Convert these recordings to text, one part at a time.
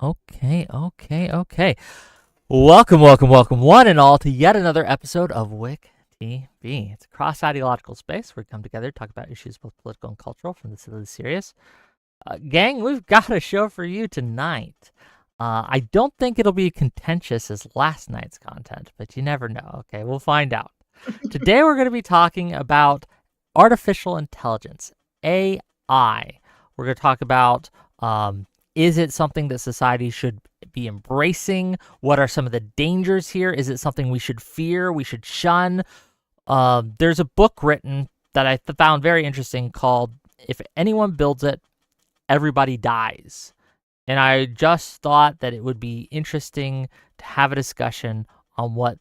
Okay. Welcome, one and all, to yet another episode of WIC TV. It's a cross ideological space where we come together to talk about issues both political and cultural, from the silly to the serious. Gang, we've got a show for you tonight. I don't think it'll be contentious as last night's content, but you never know. Okay, we'll find out. Today we're going to be talking about artificial intelligence, AI. We're going to talk about is it something that society should be embracing? What are some of the dangers here? Is it something we should fear, we should shun? There's a book written that I found very interesting called If Anyone Builds It, Everybody Dies. And I just thought that it would be interesting to have a discussion on what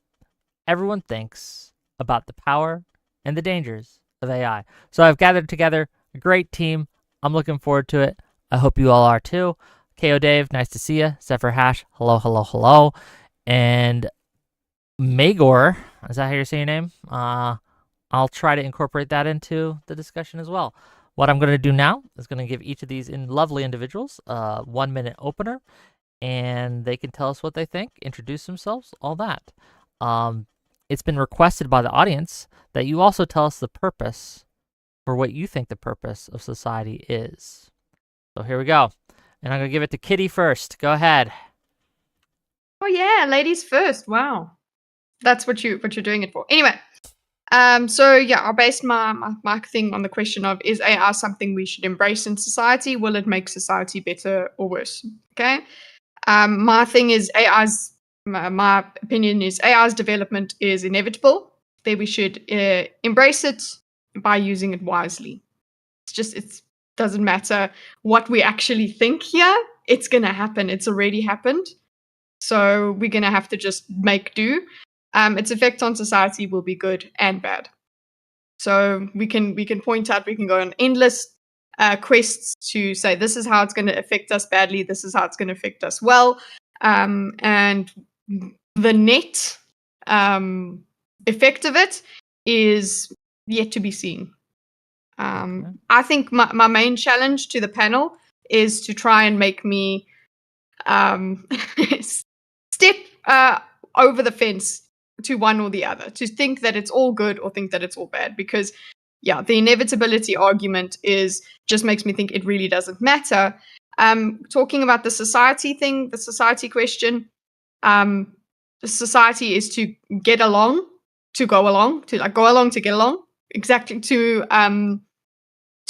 everyone thinks about the power and the dangers of AI. So I've gathered together a great team. I'm looking forward to it. I hope you all are too. KO Dave, nice to see you. Zephyr Hash, hello. And Magor, is that how you're saying your name? I'll try to incorporate that into the discussion as well. What I'm going to do now is going to give each of these lovely individuals a 1 minute opener, and they can tell us what they think, introduce themselves, all that. It's been requested by the audience that you also tell us the purpose for what you think the purpose of society is. So here we go. And I'm going to give it to Kitty first. Go ahead. Oh yeah, ladies first. Wow. That's what you're doing it for. Anyway, so yeah, I based my thing on the question of, is AI something we should embrace in society? Will it make society better or worse? Okay. My thing is my opinion is AI's development is inevitable. That we should embrace it by using it wisely. It doesn't matter what we actually think here. It's going to happen. It's already happened. So we're going to have to just make do. Its effect on society will be good and bad. So we can point out, we can go on endless quests to say this is how it's going to affect us badly, this is how it's going to affect us well. And the net effect of it is yet to be seen. I think my main challenge to the panel is to try and make me step over the fence to one or the other, to think that it's all good or think that it's all bad. Because, yeah, the inevitability argument just makes me think it really doesn't matter. Talking about the society thing, the society question, the society is to get along, to go along, to go along to get along. Exactly, to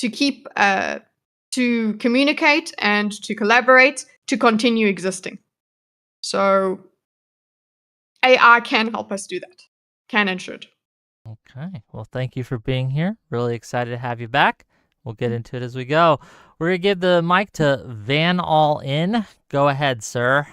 keep, to communicate and to collaborate, to continue existing. So AI can help us do that. Can and should. Okay. Well, thank you for being here. Really excited to have you back. We'll get into it as we go. We're going to give the mic to Van All In. Go ahead, sir.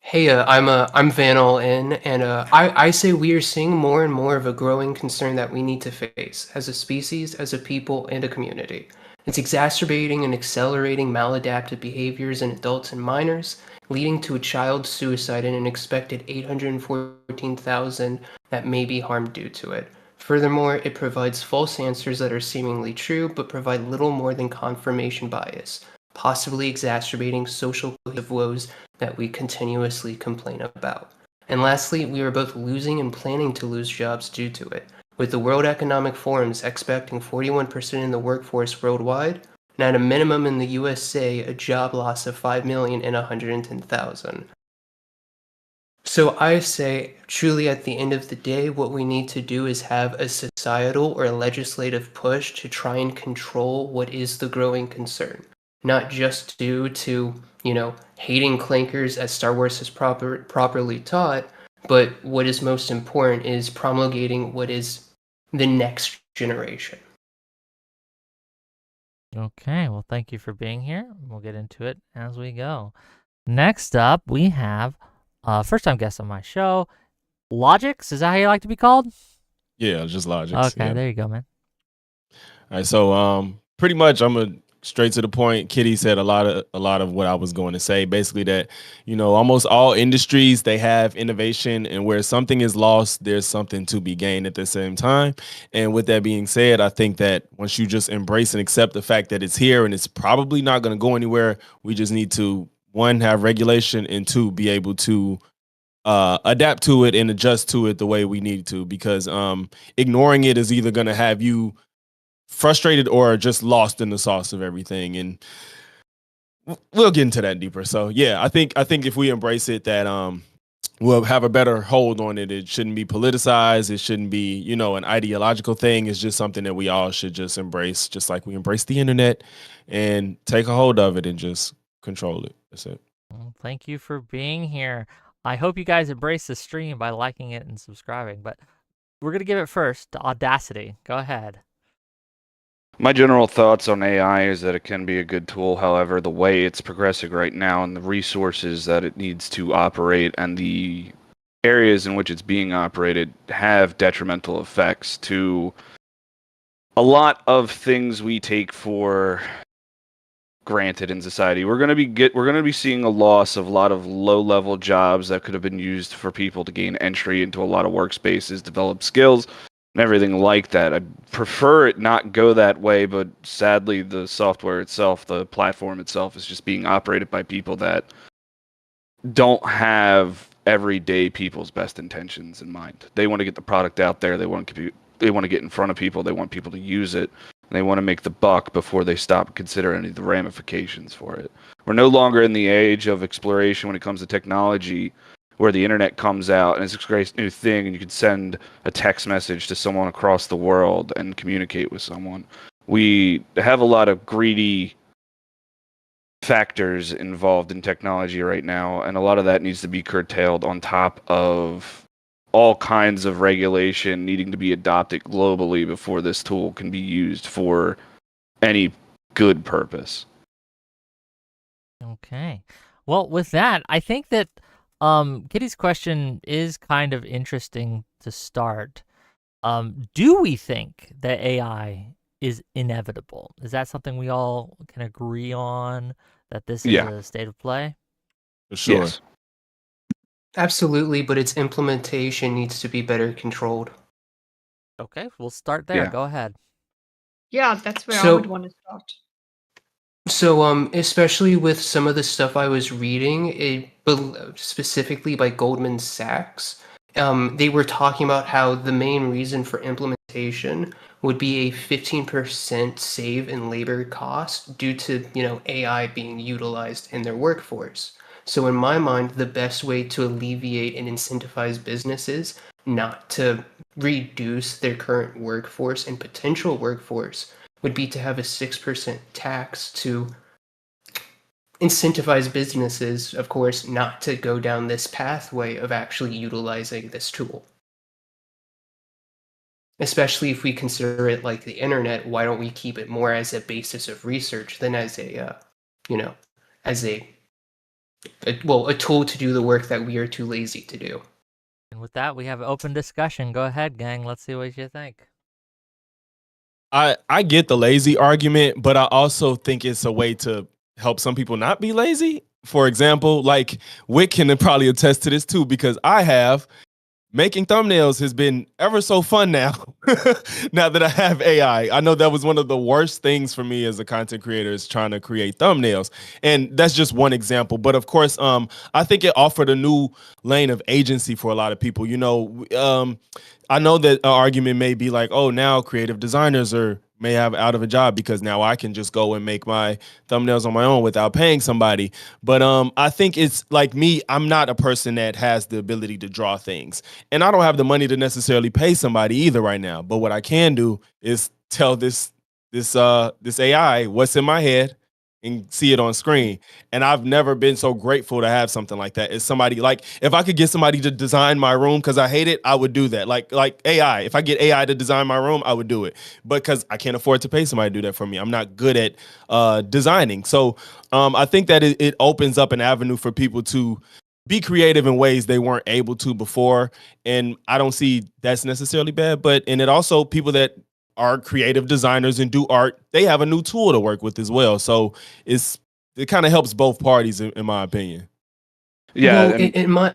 Hey, I'm Van All In, and I say we are seeing more and more of a growing concern that we need to face as a species, as a people, and a community. It's exacerbating and accelerating maladaptive behaviors in adults and minors, leading to a child suicide and an expected 814,000 that may be harmed due to it. Furthermore, it provides false answers that are seemingly true but provide little more than confirmation bias, possibly exacerbating social woes that we continuously complain about. And lastly, we are both losing and planning to lose jobs due to it, with the World Economic Forum's expecting 41% in the workforce worldwide, and at a minimum in the USA, a job loss of 5,110,000. So I say, truly at the end of the day, what we need to do is have a societal or legislative push to try and control what is the growing concern. Not just due to, hating clankers as Star Wars has properly taught, but what is most important is promulgating what is the next generation. Okay, well, thank you for being here. We'll get into it as we go. Next up, we have first-time guest on my show, Logix. Is that how you like to be called? Yeah, just Logix. Okay, yeah. There you go, man. All right, so pretty much I'm straight to the point. Kitty said a lot of what I was going to say. Basically that, almost all industries, they have innovation, and where something is lost, there's something to be gained at the same time. And with that being said, I think that once you just embrace and accept the fact that it's here and it's probably not going to go anywhere, we just need to one, have regulation, and two, be able to adapt to it and adjust to it the way we need to, because ignoring it is either going to have you frustrated or just lost in the sauce of everything. And we'll get into that deeper. So yeah, I think if we embrace it, that we'll have a better hold on it. It shouldn't be politicized. It shouldn't be, an ideological thing. It's just something that we all should just embrace, just like we embrace the internet, and take a hold of it and just control it. That's it. Well, thank you for being here. I hope you guys embrace the stream by liking it and subscribing, but we're going to give it first to Audacity. Go ahead. My general thoughts on AI is that it can be a good tool. However, the way it's progressing right now and the resources that it needs to operate and the areas in which it's being operated have detrimental effects to a lot of things we take for granted in society. We're going to be seeing a loss of a lot of low-level jobs that could have been used for people to gain entry into a lot of workspaces, develop skills, and everything like that. I prefer it not go that way, but sadly the software itself, the platform itself, is just being operated by people that don't have everyday people's best intentions in mind. They want to get the product out there, they want to get in front of people, they want people to use it, and they want to make the buck before they stop and consider any of the ramifications for it. We're no longer in the age of exploration when it comes to technology, where the internet comes out and it's a great new thing and you can send a text message to someone across the world and communicate with someone. We have a lot of greedy factors involved in technology right now, and a lot of that needs to be curtailed, on top of all kinds of regulation needing to be adopted globally before this tool can be used for any good purpose. Okay. Well, with that, I think that Kitty's question is kind of interesting to start. Do we think that AI is inevitable? Is that something we all can agree on, that this is a state of play? For sure. Yes. Absolutely, but its implementation needs to be better controlled. Okay, we'll start there. Yeah. Go ahead. Yeah, that's where I So- would want to start. So, especially with some of the stuff I was reading, specifically by Goldman Sachs, they were talking about how the main reason for implementation would be a 15% save in labor cost due to, AI being utilized in their workforce. So in my mind, the best way to alleviate and incentivize businesses not to reduce their current workforce and potential workforce would be to have a 6% tax to incentivize businesses, of course, not to go down this pathway of actually utilizing this tool. Especially if we consider it like the internet, why don't we keep it more as a basis of research than as a tool to do the work that we are too lazy to do. And with that, we have open discussion. Go ahead, gang. Let's see what you think. I get the lazy argument, but I also think it's a way to help some people not be lazy. For example, like Wick can probably attest to this too, because making thumbnails has been ever so fun now. Now that I have AI, I know that was one of the worst things for me as a content creator, is trying to create thumbnails. And that's just one example. But of course, I think it offered a new lane of agency for a lot of people. I know that an argument may be like, oh, now creative designers may have out of a job because now I can just go and make my thumbnails on my own without paying somebody. But I think it's like me, I'm not a person that has the ability to draw things. And I don't have the money to necessarily pay somebody either right now. But what I can do is tell this AI what's in my head and see it on screen. And I've never been so grateful to have something like that. It's somebody, like, if I could get somebody to design my room because I hate it, I would do that. Like AI, if I get AI to design my room, I would do it. But because I can't afford to pay somebody to do that for me, I'm not good at designing. So I think that it opens up an avenue for people to be creative in ways they weren't able to before. And I don't see that's necessarily bad. And it also, people that are creative designers and do art, they have a new tool to work with as well. So it kind of helps both parties, in my opinion. Yeah. Well,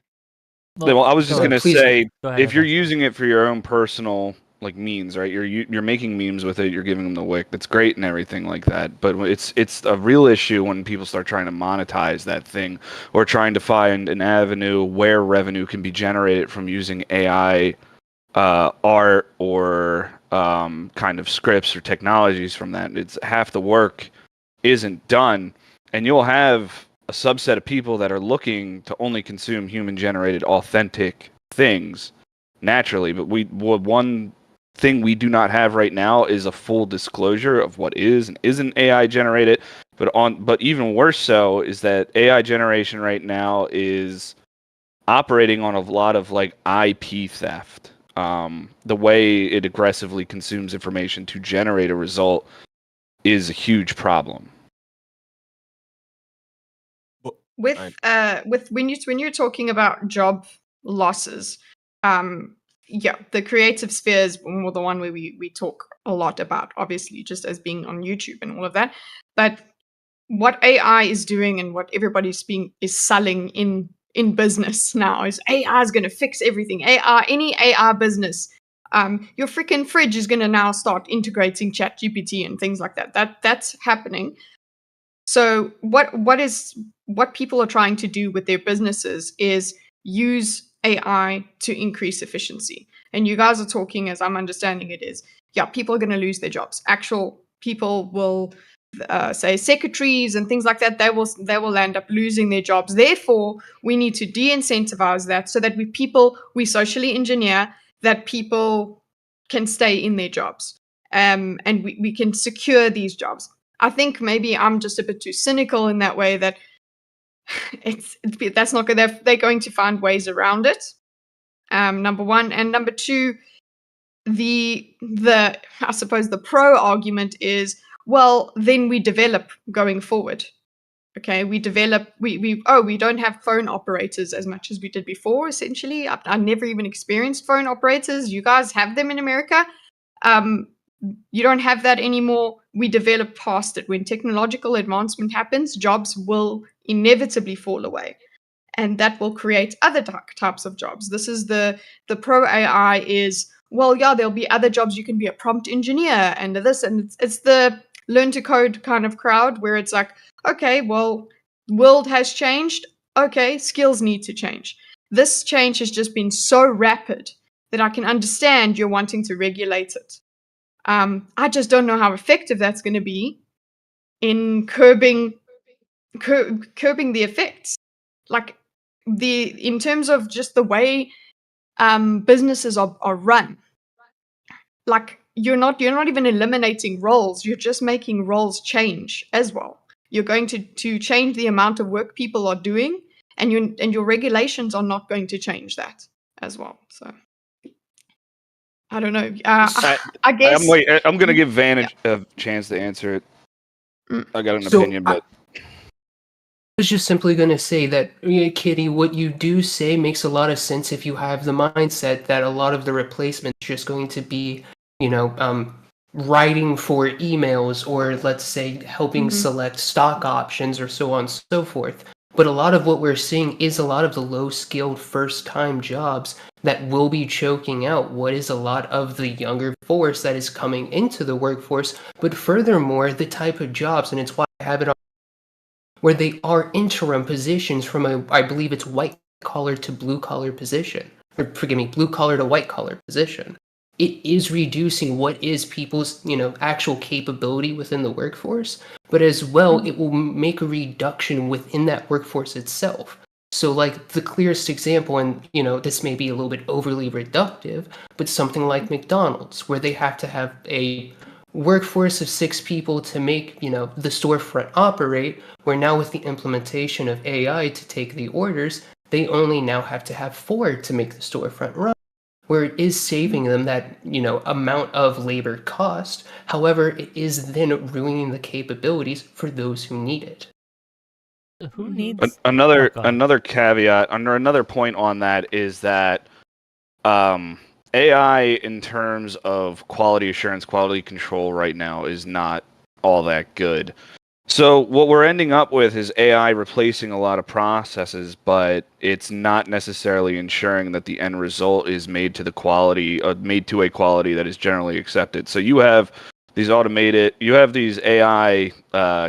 Well, I was just going to say, Go ahead, if you're Evan. using it for your own personal like memes, right? You're making memes with it. You're giving them the wick. That's great and everything like that. But it's a real issue when people start trying to monetize that thing, or trying to find an avenue where revenue can be generated from using AI, art, or kind of scripts or technologies from that. It's half the work isn't done, and you'll have a subset of people that are looking to only consume human-generated, authentic things naturally. But one thing we do not have right now is a full disclosure of what is and isn't AI generated. But even worse so is that AI generation right now is operating on a lot of like IP theft. The way it aggressively consumes information to generate a result is a huge problem. With when you're talking about job losses, the creative sphere is more the one where we talk a lot about, obviously, just as being on YouTube and all of that. But what AI is doing and what everybody's is selling in business now is AI is going to fix everything. Any AI business, your freaking fridge is going to now start integrating ChatGPT and things like that. That's happening. So what people are trying to do with their businesses is use AI to increase efficiency. And you guys are talking, as I'm understanding it, is people are going to lose their jobs. Actual people will say secretaries and things like that. They will end up losing their jobs. Therefore, we need to de-incentivize that so that we socially engineer that people can stay in their jobs, and we can secure these jobs. I think maybe I'm just a bit too cynical in that way that that's not good. They're going to find ways around it. Number one, and number two, the I suppose the pro argument is, well, then we develop going forward. Okay, we develop. We don't have phone operators as much as we did before. Essentially, I never even experienced phone operators. You guys have them in America. You don't have that anymore. We develop past it. When technological advancement happens, jobs will inevitably fall away, and that will create other types of jobs. This is the pro AI is, well, there'll be other jobs. You can be a prompt engineer and this, and it's the learn to code kind of crowd where it's like, okay, well, world has changed. Okay, skills need to change. This change has just been so rapid that I can understand you're wanting to regulate it. I just don't know how effective that's going to be in curbing the effects. Like in terms of just the way businesses are run. Like you're not even eliminating roles. You're just making roles change as well. You're going to change the amount of work people are doing, and your regulations are not going to change that as well. So. I don't know. I guess I'm going to give Vantage a chance to answer it. I got an opinion, but I was just simply going to say that, Kitty, what you do say makes a lot of sense if you have the mindset that a lot of the replacement is just going to be, writing for emails, or let's say helping select stock options or so on and so forth. But a lot of what we're seeing is a lot of the low-skilled first-time jobs that will be choking out what is a lot of the younger force that is coming into the workforce. But furthermore, the type of jobs, and it's why I have it on, where they are interim positions from I believe it's white-collar to blue-collar position. Or forgive me, blue-collar to white-collar position. It is reducing what is people's, actual capability within the workforce, but as well, it will make a reduction within that workforce itself. So, like, the clearest example, and, this may be a little bit overly reductive, but something like McDonald's, where they have to have a workforce of 6 people to make, the storefront operate, where now with the implementation of AI to take the orders, they only now have to have 4 to make the storefront run, where it is saving them that, amount of labor cost. However, it is then ruining the capabilities for those who need it. Who needs another caveat under another point on that is that AI in terms of quality assurance, quality control right now is not all that good. So what we're ending up with is AI replacing a lot of processes, but it's not necessarily ensuring that the end result is made to a quality that is generally accepted. So you have these AI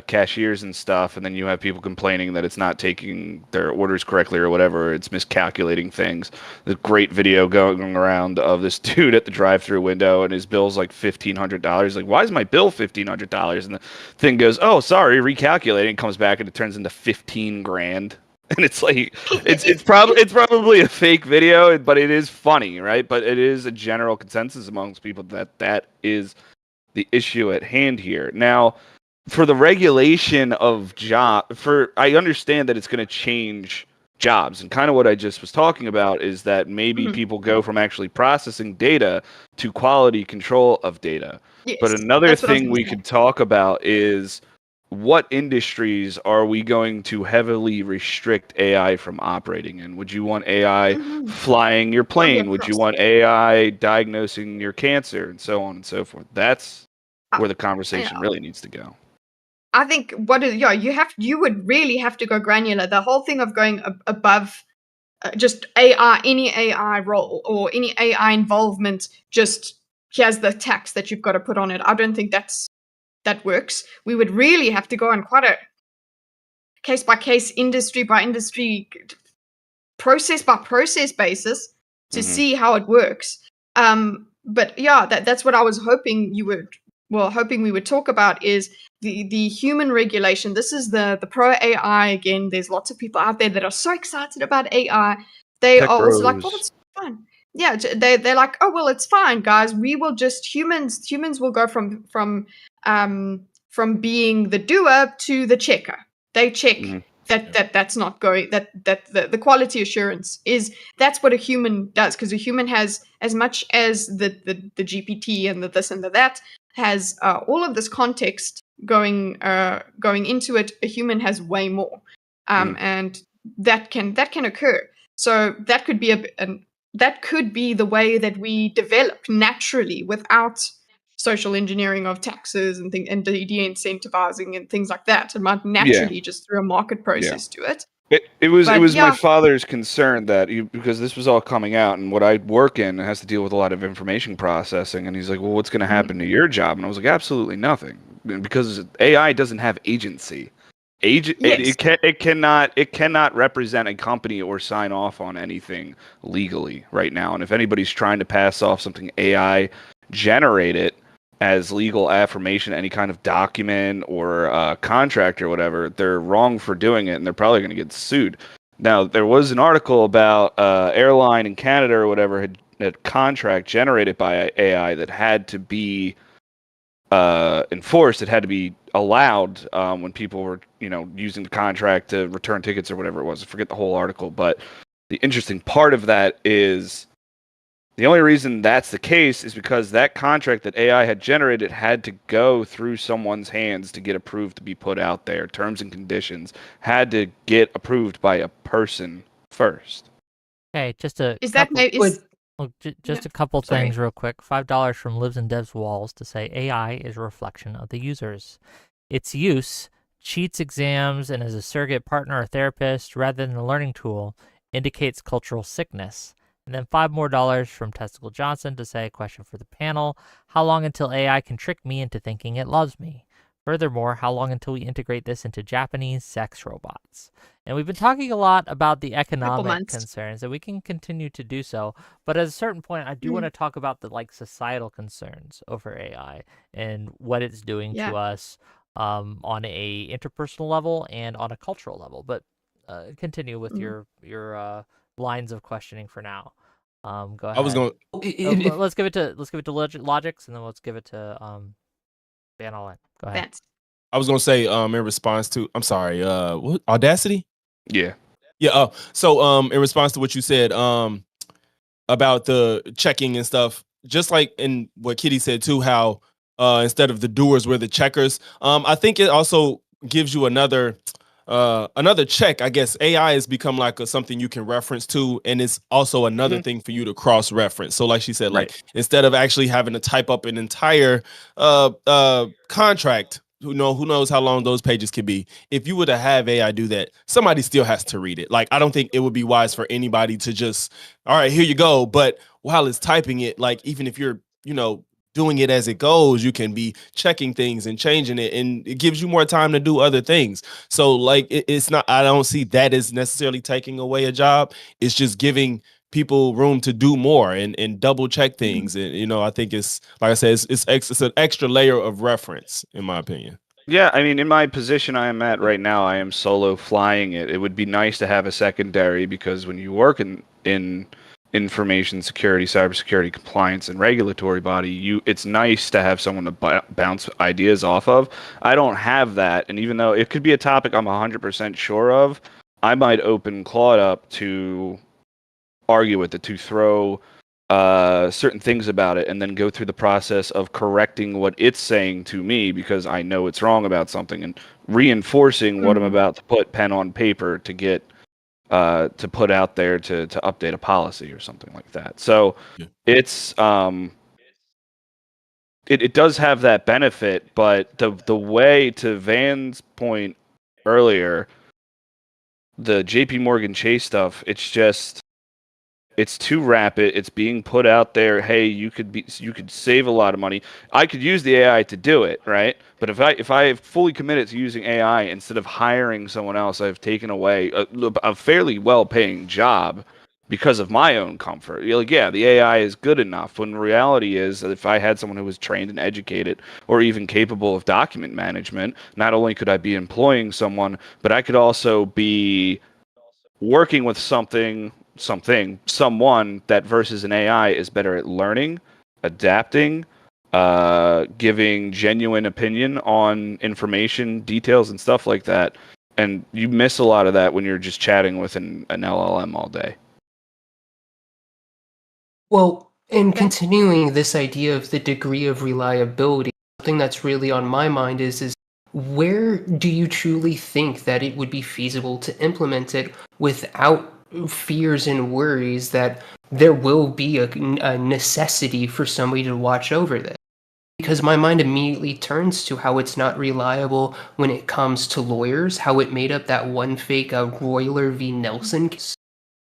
cashiers and stuff, and then you have people complaining that it's not taking their orders correctly or whatever. It's miscalculating things. The great video going around of this dude at the drive-through window, and his bill's like $1,500. Like, why is my bill $1,500? And the thing goes, "Oh, sorry, recalculating." Comes back and it turns into 15 grand. And it's like it's probably a fake video, but it is funny, right? But it is a general consensus amongst people that is the issue at hand here. Now, for the regulation of I understand that it's going to change jobs, and kind of what I just was talking about is that maybe people go from actually processing data to quality control of data. Yes, But another that's what I was thing gonna we say. could talk about is what industries are we going to heavily restrict AI from operating in? Would you want AI Mhm. flying your Probably plane? Would you across. want AI diagnosing your cancer, and so on and so forth? That's Uh, where the conversation yeah. really needs to go. I think you would really have to go granular. The whole thing of going above just AI, any AI role or any AI involvement, just here's the tax that you've got to put on it. I don't think that works. We would really have to go on quite a case by case, industry by industry, process by process basis to Mhm. see how it works. But yeah, that's what I was hoping we would talk about is the human regulation. This is the pro AI again. There's lots of people out there that are so excited about AI. They Tech are also like, well, bros. it's fine. Yeah, they're like, oh well, it's fine, guys. We will just humans will go from being the doer to the checker. They check Mhm. that's not going that the quality assurance is that's what a human does, because a human has, as much as the GPT and the this and the that, has all of this context going into it. A human has way more, and that can occur. So that could be that could be the way that we develop naturally without social engineering of taxes and and de-incentivizing and things like that. It might Yeah. naturally just through a market process do it. It was But my yeah, father's concern that because this was all coming out, and what I work in has to deal with a lot of information processing, and he's like, well, what's going to happen to your job? And I was like, absolutely nothing, because AI doesn't have agency. yes, It cannot represent a company or sign off on anything legally right now. And if anybody's trying to pass off something AI generated as legal affirmation, any kind of document or contract or whatever, they're wrong for doing it, and they're probably going to get sued. Now, there was an article about airline in Canada or whatever had a contract generated by AI that had to be enforced. It had to be allowed when people were, using the contract to return tickets or whatever it was. I forget the whole article, but the interesting part of that is the only reason that's the case is because that contract that AI had generated had to go through someone's hands to get approved to be put out there. Terms and conditions had to get approved by a person first. Okay, just a is that couple. is Just yeah, a couple sorry. things real quick. $5 from Lives and Devs Walls to say AI is a reflection of the users. Its use cheats exams and as a surrogate partner or therapist rather than a learning tool indicates cultural sickness. And then $5 more from Testicle Johnson to say, question for the panel, how long until AI can trick me into thinking it loves me? Furthermore, how long until we integrate this into Japanese sex robots? And we've been talking a lot about the economic months. concerns, and we can continue to do so. But at a certain point, I do want to talk about the societal concerns over AI and what it's doing Yeah. to us on a interpersonal level and on a cultural level. But continue with your lines of questioning for now. Go ahead. I was going. Let's give it to Logix, and then let's give it to Van Allen. Go ahead. That's I was going to say in response to. I'm sorry. What, Audacity? Yeah. Yeah. So in response to what you said about the checking and stuff, just like in what Kitty said too, how instead of the doers we're the checkers. I think it also gives you another check. I guess AI has become like something you can reference to, and it's also another thing for you to cross reference. So like she said, like instead of actually having to type up an entire contract who knows how long those pages could be. If you were to have AI do that, somebody still has to read it. Like, I don't think it would be wise for anybody to just, all right, here you go. But while it's typing it, like, even if you're, doing it as it goes, you can be checking things and changing it, and it gives you more time to do other things. So like, it's not, I don't see that as necessarily taking away a job. It's just giving people room to do more and double check things. And I think it's, like I said, it's an extra layer of reference, in my opinion. Yeah, I mean, in my position I am at right now, I am solo flying it. It would be nice to have a secondary, because when you work in information security, cybersecurity, compliance, and regulatory body, it's nice to have someone to bounce ideas off of. I don't have that, and even though it could be a topic I'm 100% sure of, I might open Claude up to argue with it, to throw certain things about it, and then go through the process of correcting what it's saying to me, because I know it's wrong about something, and reinforcing what I'm about to put pen on paper to get to put out there to update a policy or something like that. So it's it does have that benefit, but the way, to Van's point earlier, the JP Morgan Chase stuff, it's too rapid. It's being put out there. Hey, you could save a lot of money. I could use the AI to do it, right? But if I fully committed to using AI instead of hiring someone else, I've taken away a fairly well-paying job because of my own comfort. You're like, yeah, the AI is good enough. When the reality is that if I had someone who was trained and educated, or even capable of document management, not only could I be employing someone, but I could also be working with someone that, versus an AI, is better at learning, adapting, giving genuine opinion on information, details, and stuff like that. And you miss a lot of that when you're just chatting with an LLM all day. Well, in continuing this idea of the degree of reliability, something that's really on my mind is where do you truly think that it would be feasible to implement it without fears and worries that there will be a necessity for somebody to watch over this? Because my mind immediately turns to how it's not reliable when it comes to lawyers, how it made up that one fake Royler v. Nelson case.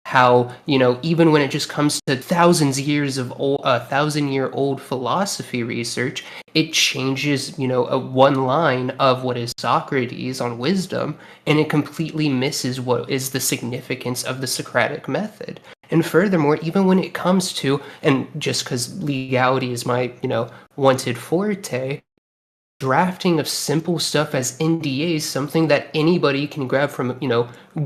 How, even when it just comes to thousand-year-old philosophy research, it changes, a one line of what is Socrates on wisdom, and it completely misses what is the significance of the Socratic method. And furthermore, even when it comes to, and just because legality is my, wanted forte, drafting of simple stuff as NDAs, something that anybody can grab from,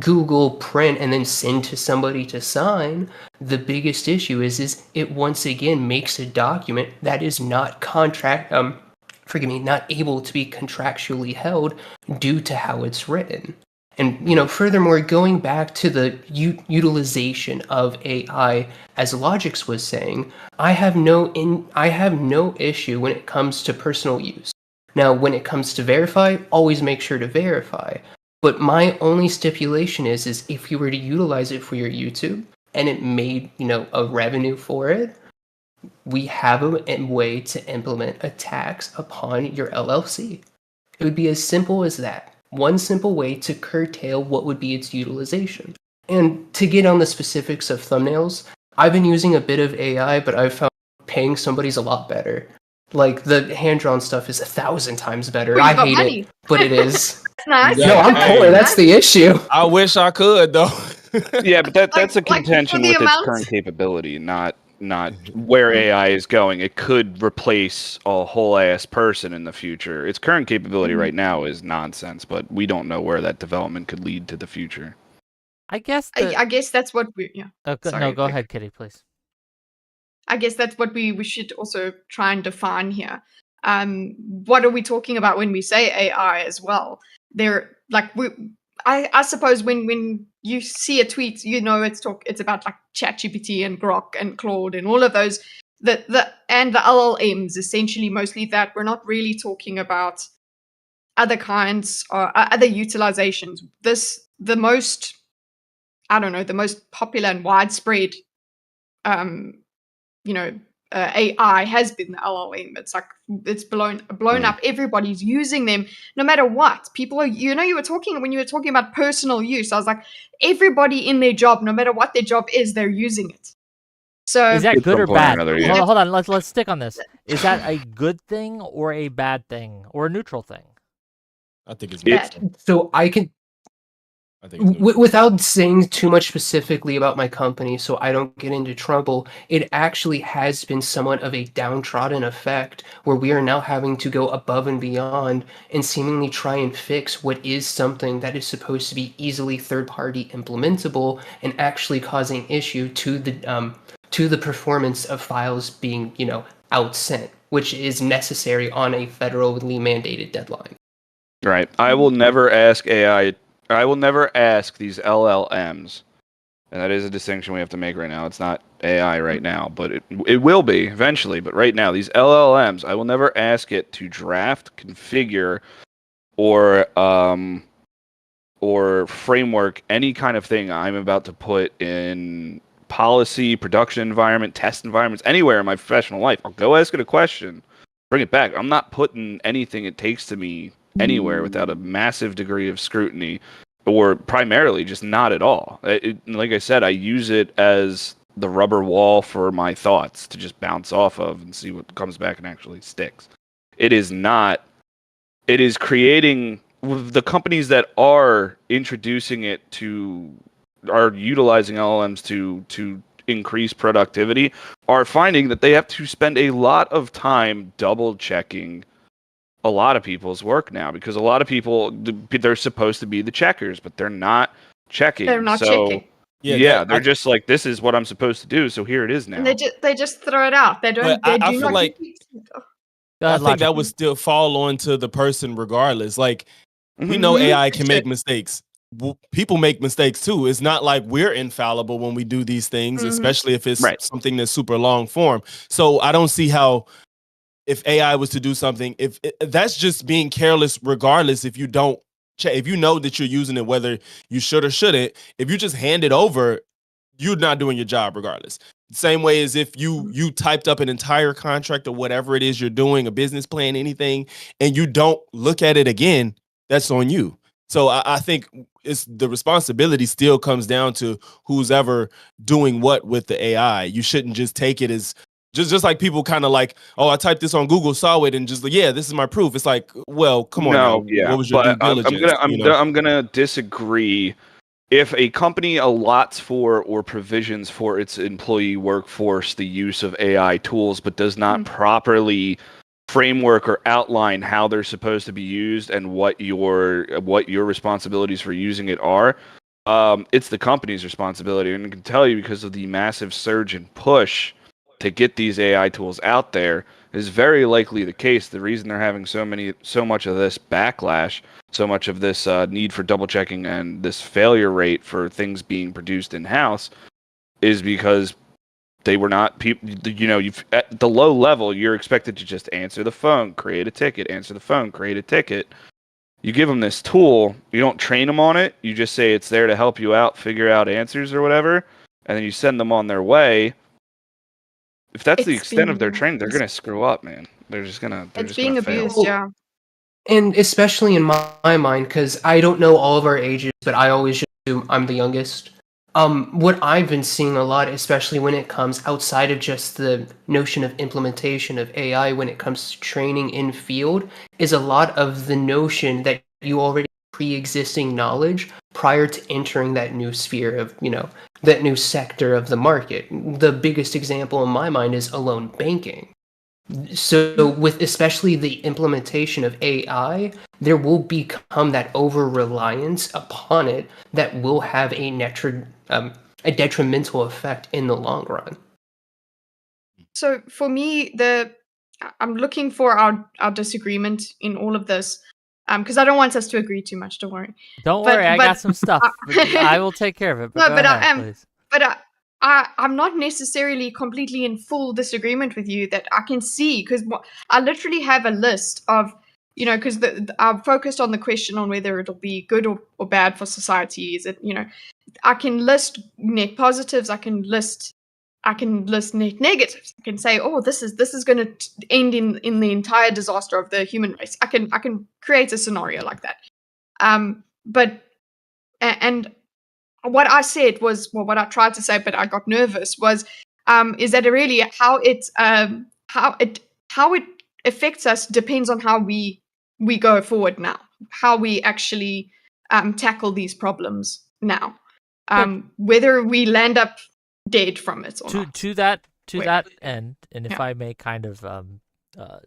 Google, print, and then send to somebody to sign. The biggest issue is it once again makes a document that is not not able to be contractually held due to how it's written. And, furthermore, going back to the utilization of AI, as Logix was saying, I have no issue when it comes to personal use. Now, when it comes to verify, always make sure to verify. But my only stipulation is if you were to utilize it for your YouTube and it made, a revenue for it, we have a way to implement a tax upon your LLC. It would be as simple as that. One simple way to curtail what would be its utilization. And to get on the specifics of thumbnails, I've been using a bit of AI, but I've found paying somebody's a lot better. Like, the hand-drawn stuff is 1,000 times better. Well, I hate it, but it is. That's nice. No, I'm poor. That's the issue. I wish I could, though. Yeah, but that's a Like, for contention the with its amount- current capability, not where AI is going. It could replace a whole ass person in the future. Its current capability right now is nonsense, but we don't know where that development could lead to the future. I guess. I guess that's what we. Yeah. Oh, Sorry, go Vic. ahead, Kitty, please. I guess that's what we should also try and define here. What are we talking about when we say AI as well? I suppose when you see a tweet, it's about like ChatGPT and Grok and Claude and all of those, and the LLMs, essentially mostly that. We're not really talking about other kinds or other utilizations. The most popular and widespread AI has been the LLM. It's like it's blown up. Everybody's using them, no matter what. People are, you were talking when you were talking about personal use. I was like, everybody in their job, no matter what their job is, they're using it. So Is that At good some or point or bad? another, yeah. Hold on. Let's stick on this. Is that a good thing or a bad thing or a neutral thing? I think it's Bad. neutral. So I can, I think it's neutral. without saying too much specifically about my company, so I don't get into trouble, it actually has been somewhat of a downtrodden effect where we are now having to go above and beyond and seemingly try and fix what is something that is supposed to be easily third-party implementable and actually causing issue to the performance of files being, out sent, which is necessary on a federally mandated deadline. Right. I will never ask AI. I will never ask these LLMs, and that is a distinction we have to make right now. It's not AI right now, but it will be eventually. But right now, these LLMs, I will never ask it to draft, configure, or framework any kind of thing I'm about to put in policy, production environment, test environments, anywhere in my professional life. I'll go ask it a question, bring it back. I'm not putting anything it takes to me anywhere without a massive degree of scrutiny, or primarily just not at all. Like I said, I use it as the rubber wall for my thoughts to just bounce off of and see what comes back and actually sticks. It is not. It is creating the companies that are introducing it are utilizing LLMs to increase productivity are finding that they have to spend a lot of time double checking a lot of people's work now, because a lot of people, they're supposed to be the checkers, but they're not checking. they're not so, checking. Yeah, they're just like, this is what I'm supposed to do, so here it is now. And they just throw it out. They don't. But They I do feel not. like- Go I ahead, think Logic. that would still fall onto the person regardless. Like, we know Mhm. AI can make mistakes. People make mistakes too. It's not like we're infallible when we do these things, Mhm. especially if it's Right. something that's super long form. So I don't see how, if AI was to do something, if that's just being careless regardless. If you don't check, if you know that you're using it, whether you should or shouldn't, if you just hand it over, you're not doing your job regardless. Same way as if you typed up an entire contract or whatever it is you're doing, a business plan, anything, and you don't look at it again, that's on you. So I think it's the responsibility still comes down to who's ever doing what with the AI. You shouldn't just take it as just like people kind of like, oh, I typed this on Google, saw it, and just like, yeah, this is my proof. It's like, well, come on now. What was your due diligence? I'm gonna disagree. If a company allots for or provisions for its employee workforce the use of AI tools, but does not properly framework or outline how they're supposed to be used and what your responsibilities for using it are, it's the company's responsibility. And I can tell you, because of the massive surge and push to get these AI tools out there, is very likely the case. The reason they're having so much of this backlash, so much of this need for double checking and this failure rate for things being produced in house, is because they were not people. You've at the low level, you're expected to just answer the phone, create a ticket, answer the phone, create a ticket. You give them this tool, you don't train them on it. You just say it's there to help you out, figure out answers or whatever, and then you send them on their way. If that's the extent of their training, they're gonna screw up, man. They're just gonna. It's being fail. abused. Yeah. And especially in my mind, because I don't know all of our ages, but I always just assume I'm the youngest. What I've been seeing a lot, especially when it comes outside of just the notion of implementation of AI, when it comes to training in field, is a lot of the notion that you already have pre-existing knowledge prior to entering that new sphere of, that new sector of the market. The biggest example in my mind is alone banking. So with especially the implementation of AI, there will become that over-reliance upon it that will have a detrimental effect in the long run. So for me, I'm looking for our disagreement in all of this, because I don't want us to agree too much. Don't worry. Don't worry, I got some stuff. I will take care of it. But No, go but I ahead, am. please. But I'm not necessarily completely in full disagreement with you that I can see, because I literally have a list of, because I'm focused on the question on whether it'll be good or bad for society. Is it, I can list net positives, I can list I can list negatives. I can say, oh, this is going to end in the entire disaster of the human race. I can create a scenario like that. But and what I said was, well, what I tried to say, but I got nervous was, is that really how it affects us depends on how we go forward now, how we actually tackle these problems now, whether we land up dead from it or not. To that Wait. end, and if Yeah. I may kind of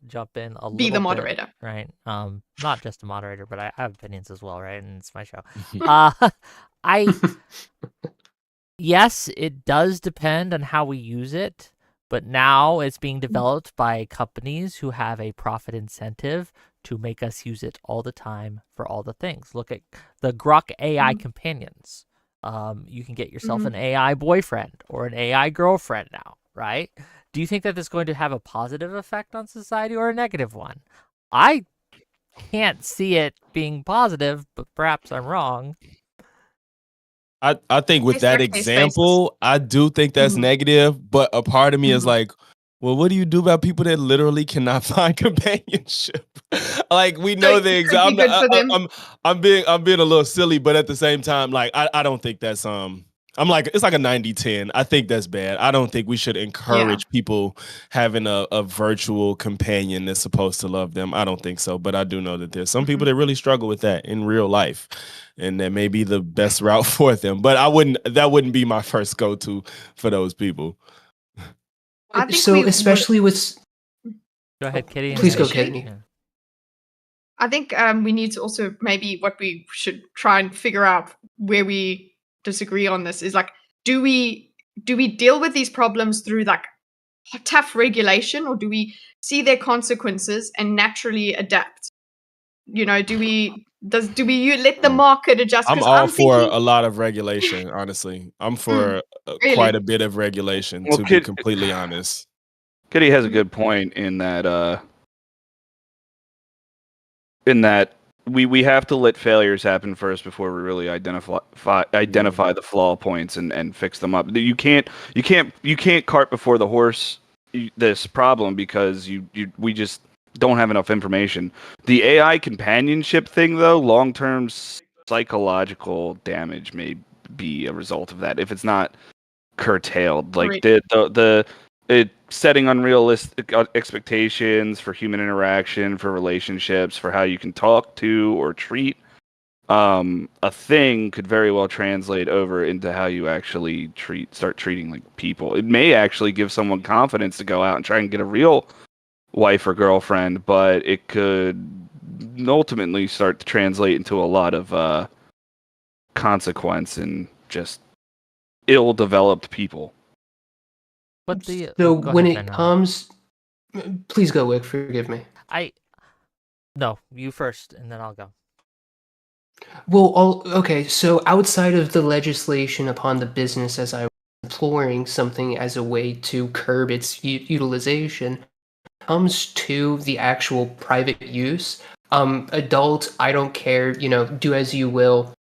jump in a Be little the bit, moderator. right? Not just a moderator, but I have opinions as well, right? And it's my show. Yes, it does depend on how we use it, but now it's being developed by companies who have a profit incentive to make us use it all the time for all the things. Look at the Grok AI companions. You can get yourself an AI boyfriend or an AI girlfriend now, right? Do you think that this is going to have a positive effect on society or a negative one? I can't see it being positive, but perhaps I'm wrong. I think with Case that by case example, I do think that's negative, but a part of me is like, well, what do you do about people that literally cannot find companionship? Like, we know the it could be good for them. I'm being a little silly, but at the same time, like, I don't think that's I'm like, it's like a 90-10. I think that's bad. I don't think we should encourage people having a virtual companion that's supposed to love them. I don't think so, but I do know that there's some people that really struggle with that in real life, and that may be the best route for them. But that wouldn't be my first go-to for those people. I think So especially with Go ahead, Kitty. Please go, Especially- Kitty. Yeah. I think we need to also, maybe what we should try and figure out where we disagree on this is, like, do we deal with these problems through like tough regulation, or do we see their consequences and naturally adapt? You know, do we let the market adjust? I'm 'Cause all for thinking, a lot of regulation, honestly. I'm for Really? quite a bit of regulation, Well, to be completely honest. Kitty has a good point in that we have to let failures happen first before we really identify the flaw points and fix them up. You can't cart before the horse this problem, because we just don't have enough information. The AI companionship thing, though, long-term psychological damage may be a result of that if it's not curtailed. Like it setting unrealistic expectations for human interaction, for relationships, for how you can talk to or treat a thing could very well translate over into how you actually start treating like people. It may actually give someone confidence to go out and try and get a real wife or girlfriend, but it could ultimately start to translate into a lot of consequence and just ill-developed people. But so go when ahead, it Ben. comes, please go, Wick. Forgive me. No, you first, and then I'll go. Well, okay. So outside of the legislation upon the business, as I was imploring something as a way to curb its utilization, comes to the actual private use. Adult, I don't care. You know, do as you will.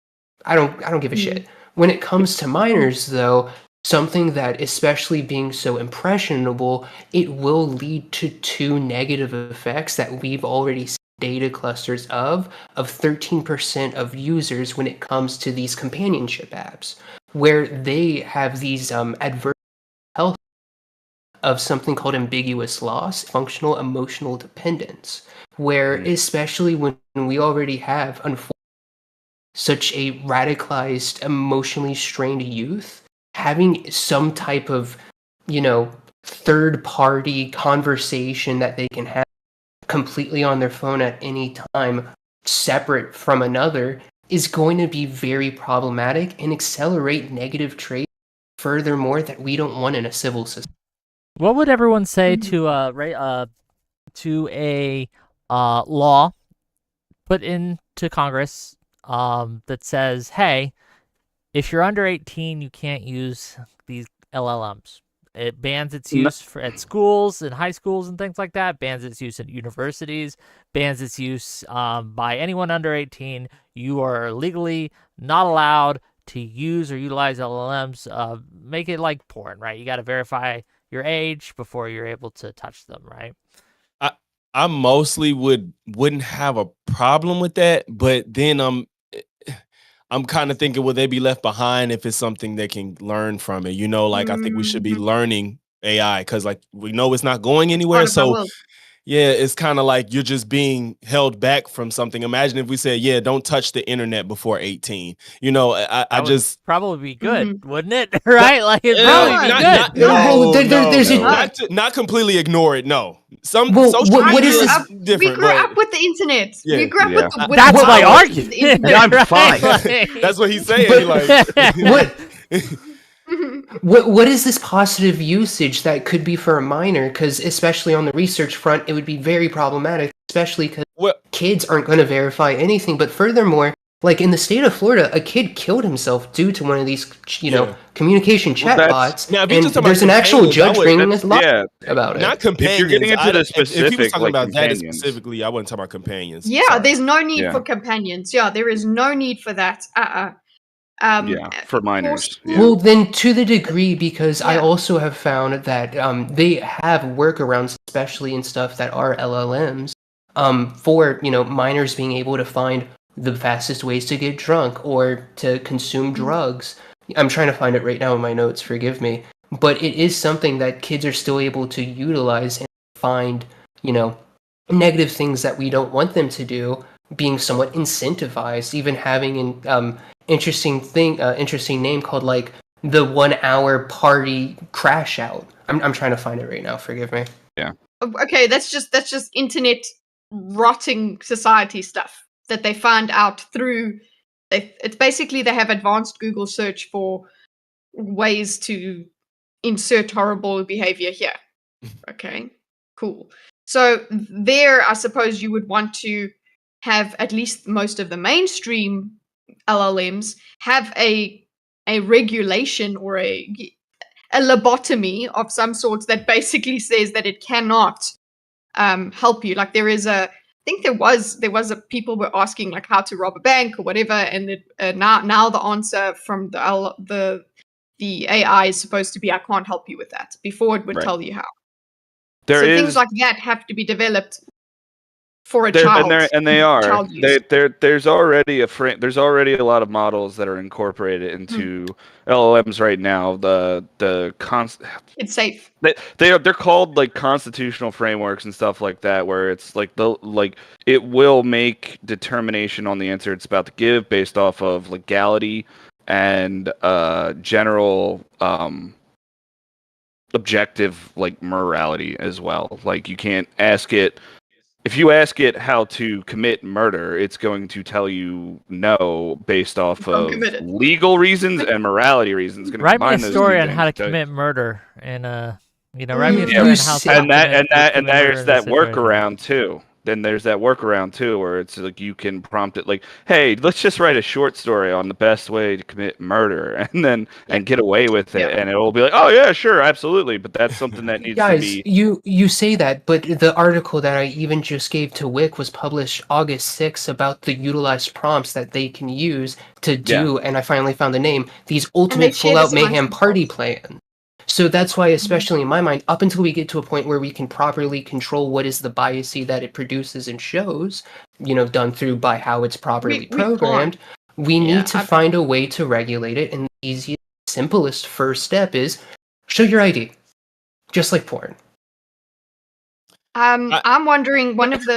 I don't give a shit. When it comes to minors, though, something that, especially being so impressionable, it will lead to two negative effects that we've already seen data clusters of 13% of users when it comes to these companionship apps, where they have these adverse health of something called ambiguous loss, functional emotional dependence, where especially when we already have, unfortunately, such a radicalized, emotionally strained youth, having some type of, third party conversation that they can have completely on their phone at any time, separate from another, is going to be very problematic and accelerate negative traits, furthermore, that we don't want in a civil society. What would everyone say to a law put into Congress that says, hey, if you're under 18, you can't use these LLMs. It bans its use at schools and high schools and things like that, bans its use at universities, bans its use by anyone under 18. You are legally not allowed to use or utilize LLMs, make it like porn, right? You got to verify your age before you're able to touch them, right? I mostly wouldn't have a problem with that, but then I'm kind of thinking, will they be left behind if it's something they can learn from it? Like I think we should be learning AI because like we know it's not going anywhere. So yeah, it's kind of like you're just being held back from something. Imagine if we said, yeah, don't touch the internet before 18. I just probably be good, wouldn't it? Right? Like it'd probably be good. Not completely ignore it. No, what is this? Different, we grew up with the internet. Yeah. We grew up with the That's my argument. I'm fine. That's what he's saying. What is this positive usage that could be for a minor? Because especially on the research front, it would be very problematic, especially because kids aren't going to verify anything. But furthermore, like in the state of Florida, a kid killed himself due to one of these, communication chatbots. Now, and there's an actual judge bringing us about it. Not companions. If you're getting into the specific, if he was talking about companions. that specifically, I wasn't talking about companions. Yeah, Sorry. there's no need for companions. Yeah, there is no need for that. For minors. Well, then to the degree, because I also have found that they have workarounds, especially in stuff that are LLMs, for minors being able to find the fastest ways to get drunk or to consume drugs. I'm trying to find it right now in my notes, forgive me. But it is something that kids are still able to utilize and find, negative things that we don't want them to do, being somewhat incentivized, even having an interesting name called like the 1 hour party crash out. I'm trying to find it right now, forgive me. Yeah. Okay, that's just internet rotting society stuff that they find out through. It's basically they have advanced Google search for ways to insert horrible behavior here. Okay, cool. So there, I suppose you would want to have at least most of the mainstream LLMs have a regulation or a lobotomy of some sort that basically says that it cannot help you. Like I think there was people were asking like how to rob a bank or whatever, and now the answer from the AI is supposed to be I can't help you with that. Before it would tell you how. Things like that have to be developed for a child, and they are. There's already a lot of models that are incorporated into LLMs right now. It's safe. They're called like constitutional frameworks and stuff like that, where it's like it will make determination on the answer it's about to give based off of legality and general objective like morality as well. Like you can't ask it. If you ask it how to commit murder, it's going to tell you no based off of legal reasons and morality reasons. Write me a story on how to commit murder, and write me a story on how to and there's that workaround too. Then there's that workaround too, where it's like you can prompt it like, "Hey, let's just write a short story on the best way to commit murder," and get away with it, and it'll be like, "Oh yeah, sure, absolutely." But that's something that needs to be. You say that, but the article that I even just gave to Wick was published August 6th about the utilized prompts that they can use to do, and I finally found the name. These ultimate full-out mayhem party plans. So that's why, especially in my mind, up until we get to a point where we can properly control what is the bias that it produces and shows, done through by how it's properly programmed, we need to find a way to regulate it. And the easiest, simplest first step is show your ID, just like porn. I'm wondering what does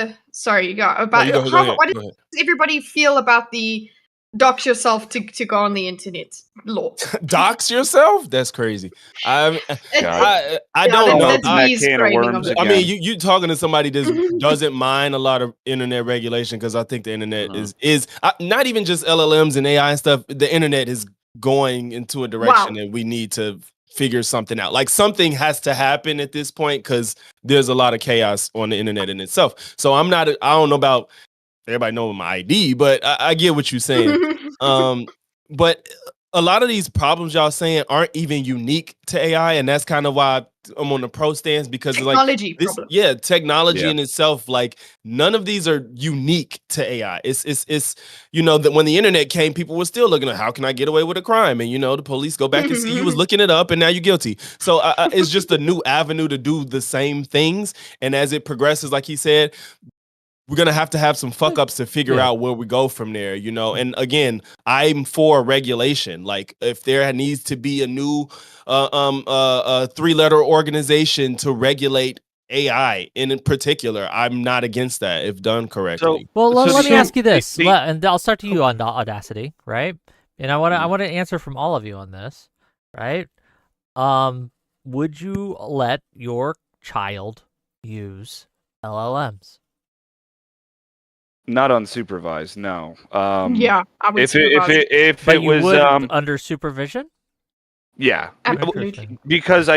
everybody feel about the dox yourself to go on the internet law? Dox yourself? That's crazy. I don't know. I mean, you talking to somebody that doesn't mind a lot of internet regulation, because I think the internet is not even just LLMs and AI and stuff. The internet is going into a direction that we need to figure something out. Like something has to happen at this point because there's a lot of chaos on the internet in itself. So I don't know about everybody knowing my ID, but I get what you're saying. But a lot of these problems y'all saying aren't even unique to AI, and that's kind of why I'm on the pro stance because Technology this, problem. technology Yeah. in itself, like none of these are unique to AI. It's that when the internet came, people were still looking at how can I get away with a crime, and the police go back and see you was looking it up, and now you're guilty. So it's just a new avenue to do the same things, and as it progresses, like he said, we're gonna have to have some fuck ups to figure out where we go from there, And again, I'm for regulation. Like, if there needs to be a new, 3-letter organization to regulate AI in particular, I'm not against that if done correctly. Well, So let me the- ask you this, the- and I'll start to you on Audacity, right? And I want to answer from all of you on this, right? Would you let your child use LLMs? Not unsupervised, no. Yeah, I would If supervise it. But it you was would under supervision? yeah, Absolutely. Interesting. because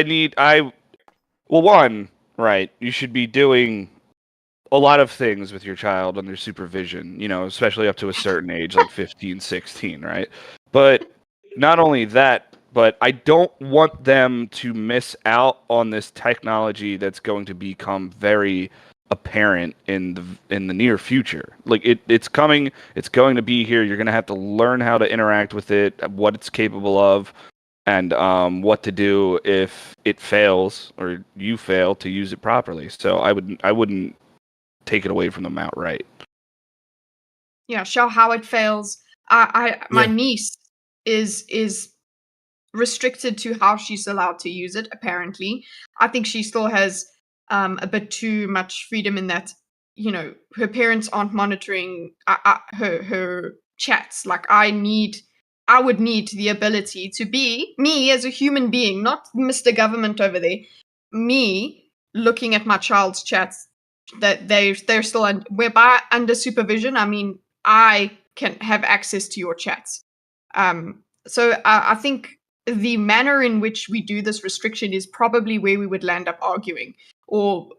one, right, you should be doing a lot of things with your child under supervision, especially up to a certain age, like 15, 16, right? But not only that, but I don't want them to miss out on this technology that's going to become very apparent in the near future. Like it's coming, it's going to be here. You're going to have to learn how to interact with it, what it's capable of, and what to do if it fails or you fail to use it properly. So I wouldn't take it away from them outright. Yeah, show how it fails. My niece is restricted to how she's allowed to use it. Apparently, I think she still has a bit too much freedom in that. Her parents aren't monitoring her chats. Like I would need the ability to be me as a human being, not Mr. Government over there. Me looking at my child's chats that they're still whereby under supervision. I mean, I can have access to your chats. So I think the manner in which we do this restriction is probably where we would land up arguing or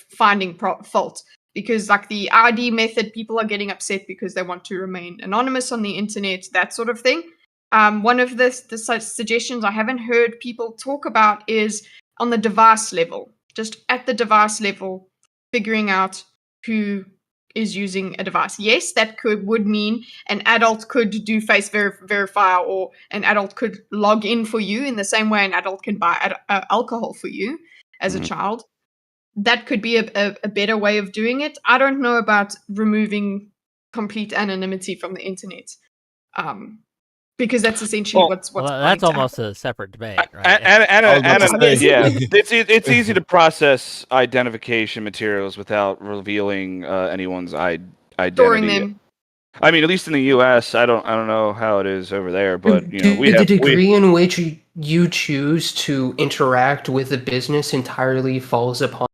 finding fault. Because like the ID method, people are getting upset because they want to remain anonymous on the internet, that sort of thing. One of the suggestions I haven't heard people talk about is on the device level, just at the device level, figuring out who is using a device. Yes, that would mean an adult could do face verify, or an adult could log in for you in the same way an adult can buy alcohol for you as a child. That could be a better way of doing it. I don't know about removing complete anonymity from the internet. Because that's essentially what's that's going to almost happen. a separate debate, right? It's easy to process identification materials without revealing anyone's identity. Storing them. I mean, at least in the U.S., I don't know how it is over there, but the degree in which you choose to interact with a business entirely falls upon.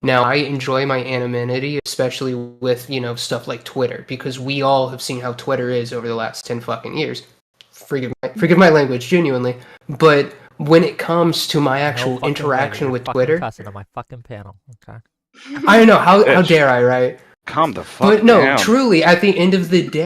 Now, I enjoy my anonymity, especially with, stuff like Twitter, because we all have seen how Twitter is over the last 10 fucking years. Forgive my language, genuinely. But when it comes to my actual interaction with Twitter... Cussing on my fucking panel. Okay. I don't know, how dare I, right? Calm the fuck But no, down. truly, at the end of the day,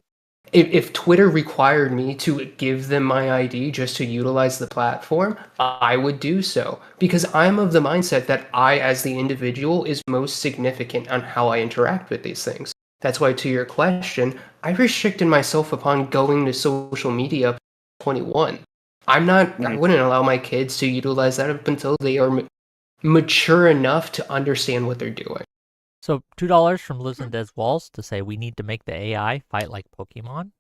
if Twitter required me to give them my ID just to utilize the platform, I would do so. Because I'm of the mindset that I, as the individual, is most significant on how I interact with these things. That's why, to your question, I restricted myself upon going to social media up to 21. I wouldn't allow my kids to utilize that up until they are mature enough to understand what they're doing. So $2 from Lives and Dead Walls to say we need to make the AI fight like Pokemon.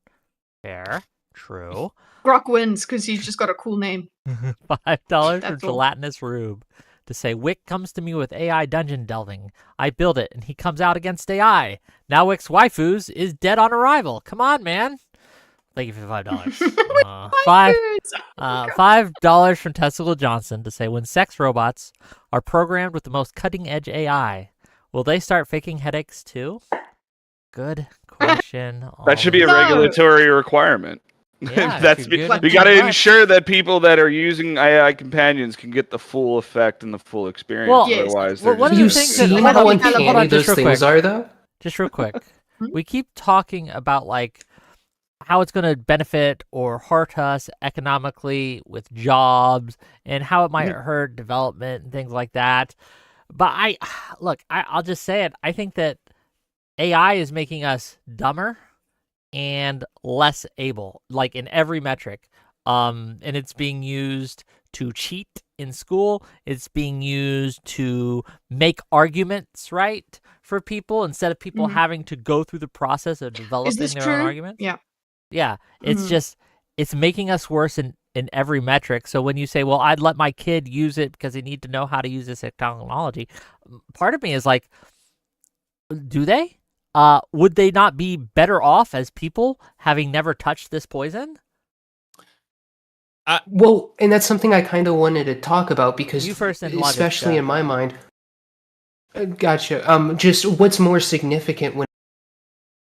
Fair. True. Grok wins because he's just got a cool name. $5 from Gelatinous Rube to say Wick comes to me with AI dungeon delving. I build it and he comes out against AI. Now Wick's waifus is dead on arrival. Come on, man. Thank you for $5. $5 from Testicle Johnson to say when sex robots are programmed with the most cutting edge AI, will they start faking headaches too? Good question. That should be a regulatory requirement. Yeah, we got to ensure that people that are using AI companions can get the full effect and the full experience. Well, otherwise, what do you see how uncanny those things are, though? Just real quick. We keep talking about like how it's going to benefit or hurt us economically with jobs, and how it might hurt development and things like that. But I'll just say it. I think that AI is making us dumber and less able, like in every metric. And it's being used to cheat in school. It's being used to make arguments, right, for people instead of people having to go through the process of developing their own arguments. Yeah. It's just, it's making us worse in every metric. So when you say, well, I'd let my kid use it because they need to know how to use this technology, part of me is like, do they? Would they not be better off as people having never touched this poison? Well, and that's something I kind of wanted to talk about because, You first and Logix, especially in my mind, gotcha. Just what's more significant when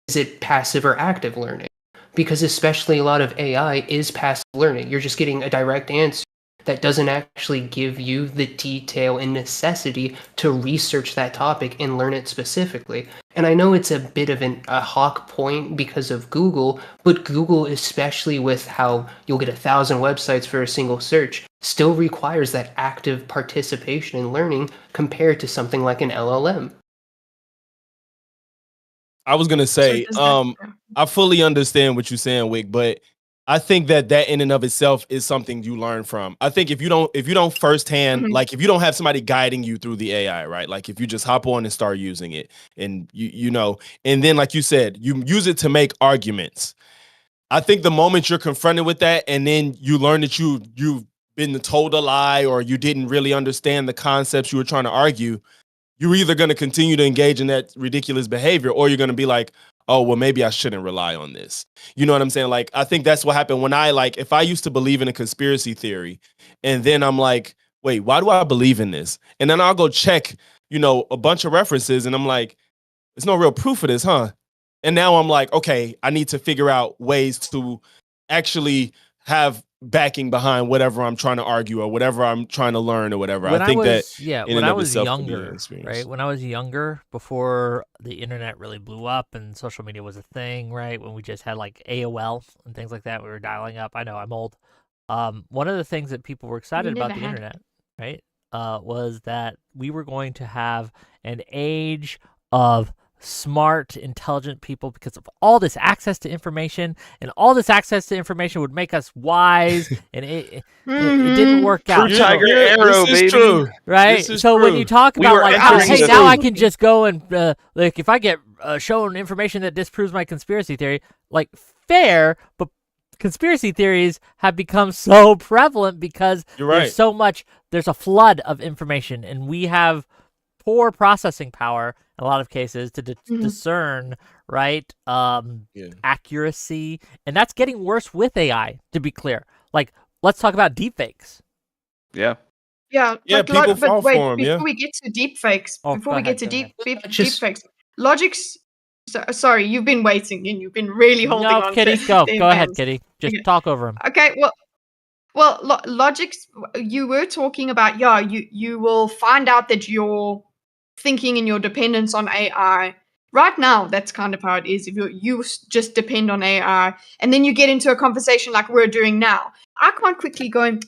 is it passive or active learning? Because especially a lot of AI is passive learning. You're just getting a direct answer that doesn't actually give you the detail and necessity to research that topic and learn it specifically. And I know it's a bit of a hawk point because of Google, but Google, especially with how you'll get 1,000 websites for a single search, still requires that active participation in learning compared to something like an LLM. I was gonna say, I fully understand what you're saying, Wick, but I think that in and of itself is something you learn from. I think if you don't firsthand, like if you don't have somebody guiding you through the AI, right? Like if you just hop on and start using it, and you know, and then like you said, you use it to make arguments. I think the moment you're confronted with that, and then you learn that you've been told a lie or you didn't really understand the concepts you were trying to argue, you're either going to continue to engage in that ridiculous behavior, or you're going to be like, oh, well, maybe I shouldn't rely on this. You know what I'm saying? Like, I think that's what happened when if I used to believe in a conspiracy theory, and then I'm like, wait, why do I believe in this? And then I'll go check, a bunch of references, and I'm like, there's no real proof of this, huh? And now I'm like, okay, I need to figure out ways to actually have backing behind whatever I'm trying to argue or whatever I'm trying to learn or whatever. When I think when I was younger, right? When I was younger, before the internet really blew up and social media was a thing, right? When we just had like AOL and things like that, we were dialing up. I know I'm old. One of the things that people were excited about the internet, right, was that we were going to have an age of smart, intelligent people because of all this access to information, and all this access to information would make us wise, and it didn't work out. True Tiger Arrow, baby. True. Right? So when you talk about like, hey, now I can just go and like if I get shown information that disproves my conspiracy theory, like fair, but conspiracy theories have become so prevalent because there's so much, there's a flood of information, and we have poor processing power in a lot of cases to discern, right, accuracy, and that's getting worse with AI, to be clear. Like, let's talk about deepfakes. Yeah, people fall for them, before we get to deepfakes, deepfakes, Logix. Sorry, you've been waiting and you've been really holding on. No, Kitty, go ahead, Kitty. Just talk over him. Okay, well, Logix, you were talking about, you will find out that you're thinking and your dependence on AI. Right now, that's kind of how it is. If you just depend on AI, and then you get into a conversation like we're doing now, I can't quickly go and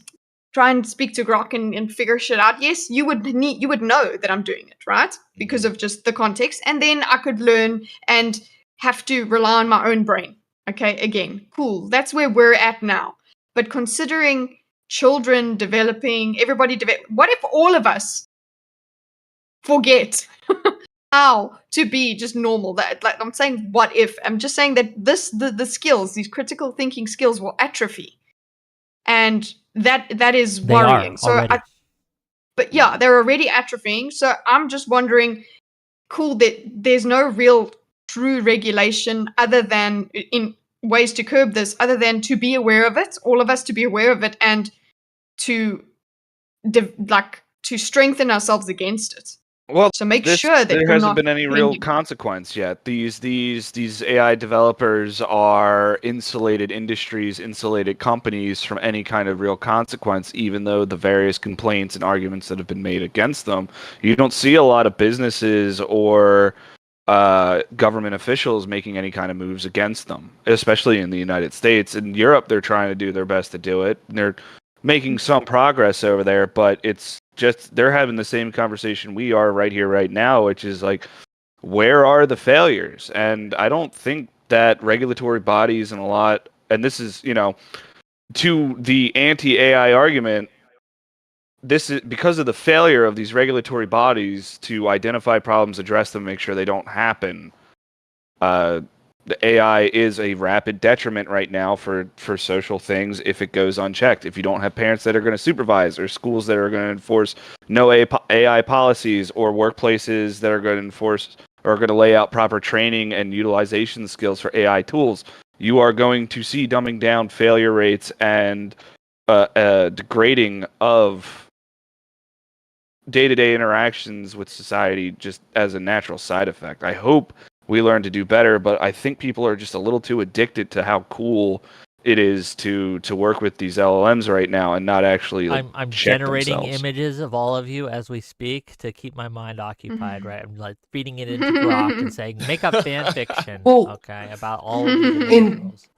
try and speak to Grok and figure shit out. Yes, you would know that I'm doing it, right? Because of just the context. And then I could learn and have to rely on my own brain. Okay, again, cool. That's where we're at now. But considering children developing, what if all of us forget how to be just normal? That, like, I'm saying, what if? I'm just saying that the skills, these critical thinking skills, will atrophy, and that is worrying. But they're already atrophying. So I'm just wondering, cool, that there's no real true regulation other than in ways to curb this, other than to be aware of it, all of us to be aware of it, and to strengthen ourselves against it. Well, so make sure that there hasn't been any real consequence yet. These AI developers are insulated industries, insulated companies from any kind of real consequence, even though the various complaints and arguments that have been made against them. You don't see a lot of businesses or government officials making any kind of moves against them, especially in the United States. In Europe, they're trying to do their best to do it. And they're making some progress over there, but it's just they're having the same conversation we are right here, right now, which is like, where are the failures? And I don't think that regulatory bodies and this is, to the anti-AI argument, this is because of the failure of these regulatory bodies to identify problems, address them, make sure they don't happen. The AI is a rapid detriment right now for social things if it goes unchecked. If you don't have parents that are going to supervise, or schools that are going to enforce no AI policies, or workplaces that are going to enforce or are going to lay out proper training and utilization skills for AI tools, you are going to see dumbing down, failure rates, and degrading of day-to-day interactions with society just as a natural side effect. I hope we learn to do better, but I think people are just a little too addicted to how cool it is to work with these LLMs right now and not actually I'm check generating themselves. images of all of you as we speak to keep my mind occupied, right? I'm like feeding it into Grok and saying, make up fan fiction, Well, okay, about all of these and individuals.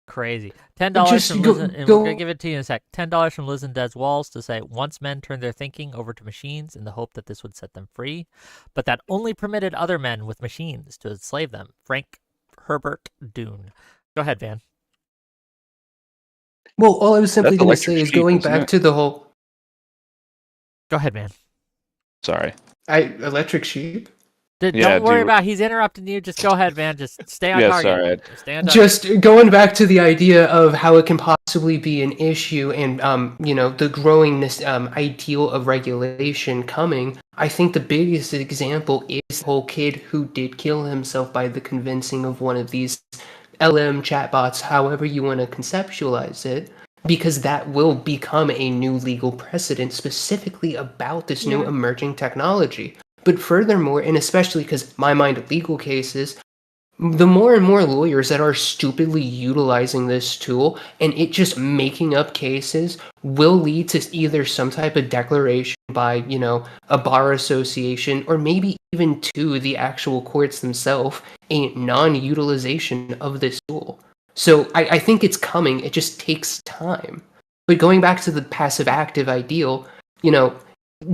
Crazy. $10 just from go- Liz, and we're go- gonna give it to you in a sec. $10 from Liz and Des Walls to say, once men turned their thinking over to machines in the hope that this would set them free, but that only permitted other men with machines to enslave them. Frank Herbert Dune. Go ahead, Van. Well, all I was simply That's going to electric say is sheep, going isn't back it? to the whole Go ahead, man. Sorry. electric sheep. Yeah, Don't worry do- about he's interrupting you. Just go ahead, man. Just stay on Yeah, target. sorry. Stay on target. Just going back to the idea of how it can possibly be an issue, and the growingness ideal of regulation coming. I think the biggest example is the whole kid who did kill himself by the convincing of one of these LM chatbots, however you want to conceptualize it, because that will become a new legal precedent specifically about this new Yeah. emerging technology. But furthermore, and especially because my mind of legal cases, the more and more lawyers that are stupidly utilizing this tool and it just making up cases will lead to either some type of declaration by, a bar association, or maybe even to the actual courts themselves, a non-utilization of this tool. So I think it's coming, it just takes time. But going back to the passive active ideal,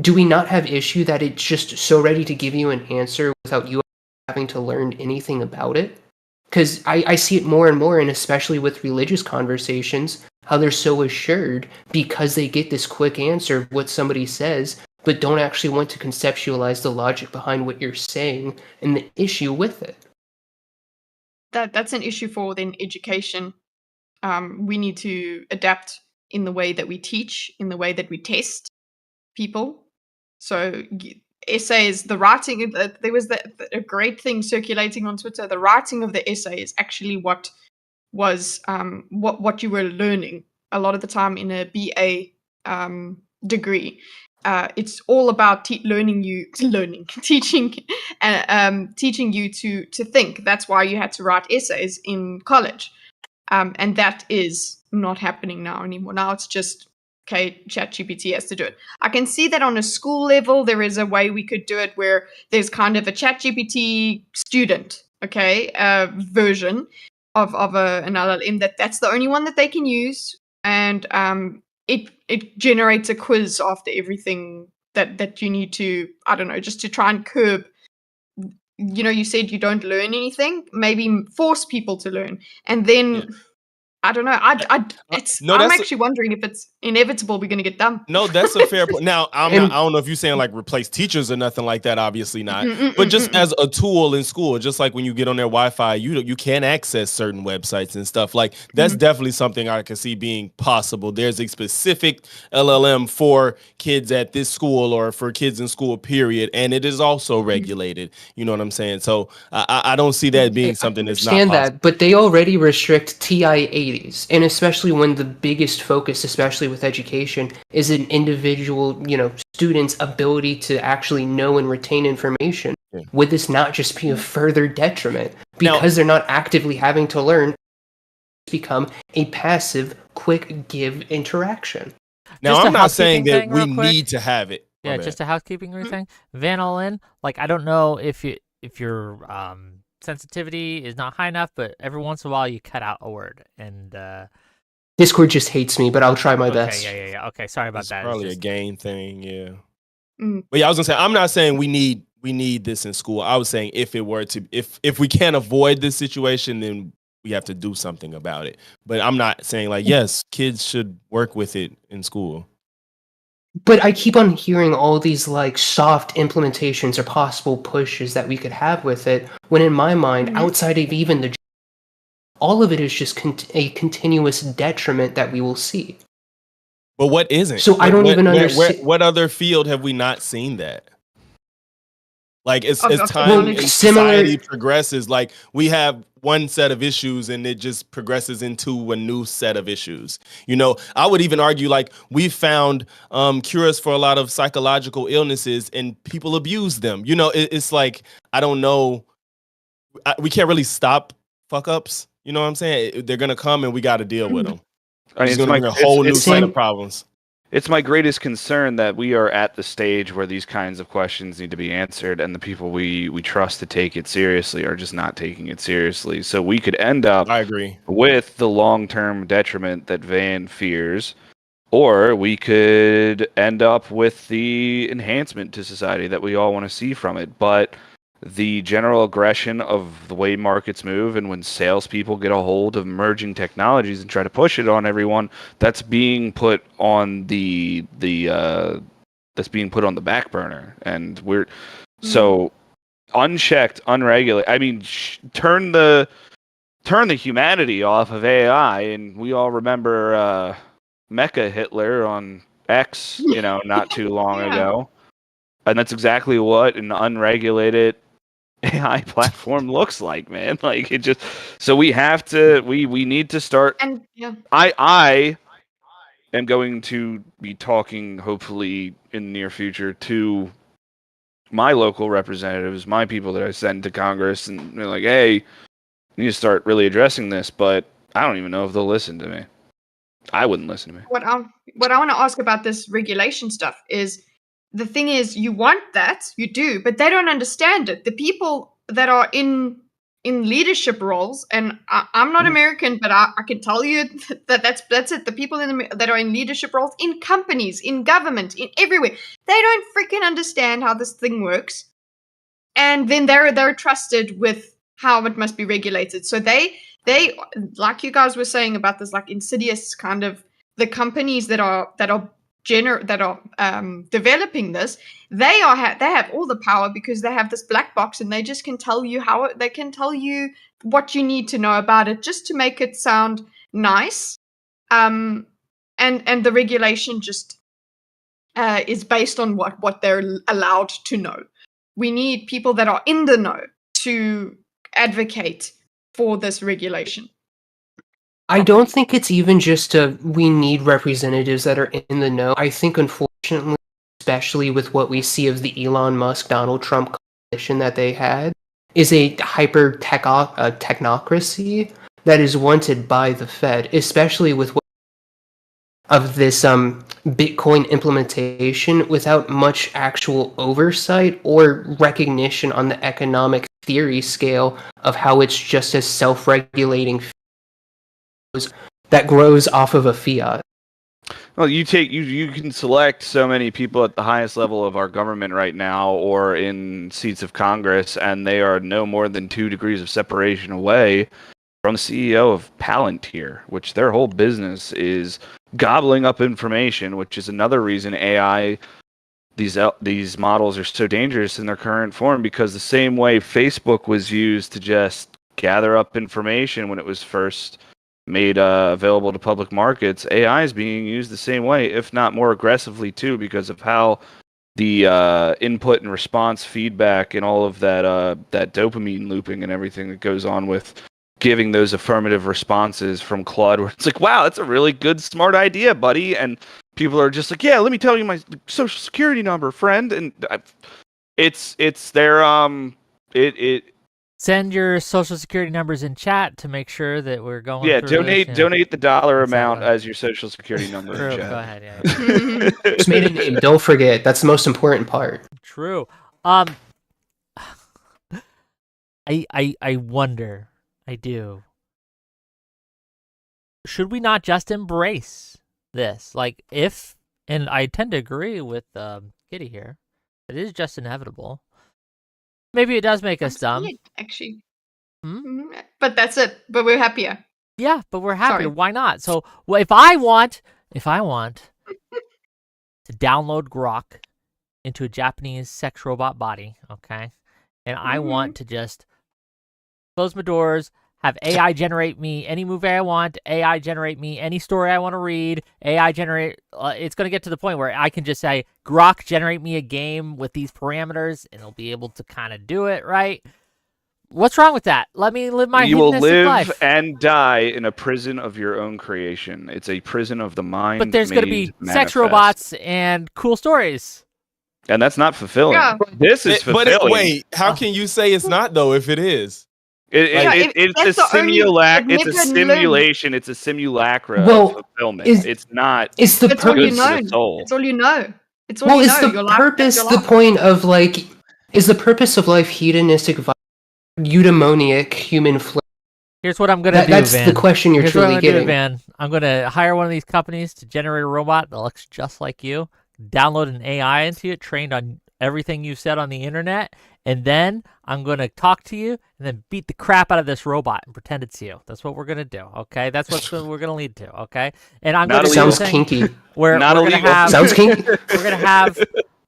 do we not have issue that it's just so ready to give you an answer without you having to learn anything about it? Because I see it more and more, and especially with religious conversations, how they're so assured because they get this quick answer of what somebody says, but don't actually want to conceptualize the logic behind what you're saying and the issue with it. That's an issue for then education. We need to adapt in the way that we teach, in the way that we test people. So essays, the writing, there was a great thing circulating on Twitter. The writing of the essay is actually what was what you were learning a lot of the time in a BA degree. It's all about teaching you to think. That's why you had to write essays in college, and that is not happening now anymore. Now it's just, okay, ChatGPT has to do it. I can see that on a school level, there is a way we could do it where there's kind of a ChatGPT student, okay, version of an LLM that's the only one that they can use, and it generates a quiz after everything that you need to, I don't know, just to try and curb. You said you don't learn anything. Maybe force people to learn, and then. Yeah. I don't know. I'm actually wondering if it's inevitable we're going to get dumb. No, that's a fair point. Now, I don't know if you're saying like replace teachers or nothing like that. Obviously not. But just as a tool in school, just like when you get on their Wi-Fi, you can access certain websites and stuff. Like that's definitely something I can see being possible. There's a specific LLM for kids at this school or for kids in school, period, and it is also regulated. You know what I'm saying? So I don't see that being something that's not I understand possible. that, but they already restrict TI-80s, and especially when the biggest focus, especially with education, is an individual, student's ability to actually know and retain information. Yeah. Would this not just be a further detriment because they're not actively having to learn? It's become a passive, quick give interaction. Now, Just a I'm not saying housekeeping that thing we real quick. need to have it. My Yeah, bad. just a housekeeping thing. Van Allen, like I don't know if if your sensitivity is not high enough, but every once in a while you cut out a word. And Discord just hates me, but I'll try my okay, best. yeah. Okay, sorry about It's that. probably It's a gain thing, yeah. Mm. But yeah, I was gonna say I'm not saying we need this in school. I was saying if we can't avoid this situation, then we have to do something about it. But I'm not saying like yes, kids should work with it in school. But I keep on hearing all these like soft implementations or possible pushes that we could have with it, when in my mind, Mhm. outside of even the, all of it is just a continuous detriment that we will see. But what isn't? So I don't even understand. What other field have we not seen that? Like as Of time technology. and Similar- society progresses, like we have one set of issues and it just progresses into a new set of issues. You know, I would even argue like we found cures for a lot of psychological illnesses and people abuse them. You know, it's like I don't know. We can't really stop fuck ups. You know what I'm saying? They're gonna come and we got to deal with them. I mean, It's gonna bring a whole new set of problems. It's my greatest concern that we are at the stage where these kinds of questions need to be answered, and the people we trust to take it seriously are just not taking it seriously. So we could end up I agree with the long-term detriment that Van fears, or we could end up with the enhancement to society that we all want to see from it. But the general aggression of the way markets move, and when salespeople get a hold of emerging technologies and try to push it on everyone, that's being put on the back burner, and we're so unchecked, unregulated. I mean, turn the humanity off of AI, and we all remember Mecha Hitler on X, not too long ago, and that's exactly what an unregulated AI platform looks like, man. Like it just, so we have to, we need to start. And yeah, I am going to be talking hopefully in the near future to my local representatives, my people that I send to Congress, and they're like, hey, you need to start really addressing this, but I don't even know if they'll listen to me. I wouldn't listen to me. what I want to ask about this regulation stuff is, the thing is, you want that, you do, but they don't understand it. The people that are in leadership roles, and I'm not American, but I can tell you that's it. The people that are in leadership roles in companies, in government, in everywhere, they don't freaking understand how this thing works, and then they're trusted with how it must be regulated. So they like you guys were saying about this like insidious kind of, the companies that are developing this, they have all the power because they have this black box, and they just can tell you they can tell you what you need to know about it just to make it sound nice. And the regulation just is based on what they're allowed to know. We need people that are in the know to advocate for this regulation. I don't think it's even just we need representatives that are in the know. I think, unfortunately, especially with what we see of the Elon Musk, Donald Trump coalition that they had, is a hyper technocracy that is wanted by the Fed, especially with of this Bitcoin implementation without much actual oversight or recognition on the economic theory scale of how it's just a self-regulating that grows off of a fiat. Well, you can select so many people at the highest level of our government right now, or in seats of Congress, and they are no more than 2 degrees of separation away from the CEO of Palantir, which their whole business is gobbling up information, which is another reason AI, these models are so dangerous in their current form, because the same way Facebook was used to just gather up information when it was first made available to public markets, AI is being used the same way, if not more aggressively too, because of how the input and response feedback and all of that dopamine looping and everything that goes on with giving those affirmative responses from Claude, where it's like, wow, that's a really good, smart idea, buddy. And people are just like, yeah, let me tell you my social security number, friend. And it's their Send your social security numbers in chat to make sure that we're going. Yeah, through donate this, you know. donate the dollar That's amount that one. as your social security number. True. in Go chat. ahead. Yeah. Just made a name. Don't forget. That's the most important part. True. I wonder. I do. Should we not just embrace this? Like, and I tend to agree with Kitteh here. It is just inevitable. Maybe it does make us dumb. scared, actually. Hmm? But that's it. But we're happier. Yeah, but we're happier. Sorry. Why not? So, well, if I want to download Grok into a Japanese sex robot body, okay, and I want to just close my doors, have AI generate me any movie I want, AI generate me any story I want to read, AI generate. It's going to get to the point where I can just say, Grok, generate me a game with these parameters, and it'll be able to kind of do it, right? What's wrong with that? Let me live my You will hedonistic live life. and die in a prison of your own creation. It's a prison of the mind. But there's going to be made sex manifest. robots and cool stories. And that's not fulfilling. Yeah. This is fulfilling. But wait, how can you say it's not though if it is? It's that's a the only- it's a never learn. simulation. It's a simulacra Well, of fulfillment. It's not. It's the That's all you good purpose. to the know. soul. It's all you know. It's all Well, you is know. the Your life- purpose your the life. point of like? Is the purpose of life hedonistic, eudaimonic human flesh? Here's what I'm going to do, That's Van. the question you're Here's what I'm truly gonna do, getting. Van. I'm going to hire one of these companies to generate a robot that looks just like you, download an AI into it, trained on everything you said on the internet, and then I'm going to talk to you and then beat the crap out of this robot and pretend it's you. That's what we're going to do, okay? That's what we're going to lead to, okay? And I'm Not going to do Sounds this thing kinky. where Not we're going to illegal. have Sounds kinky. we're going to have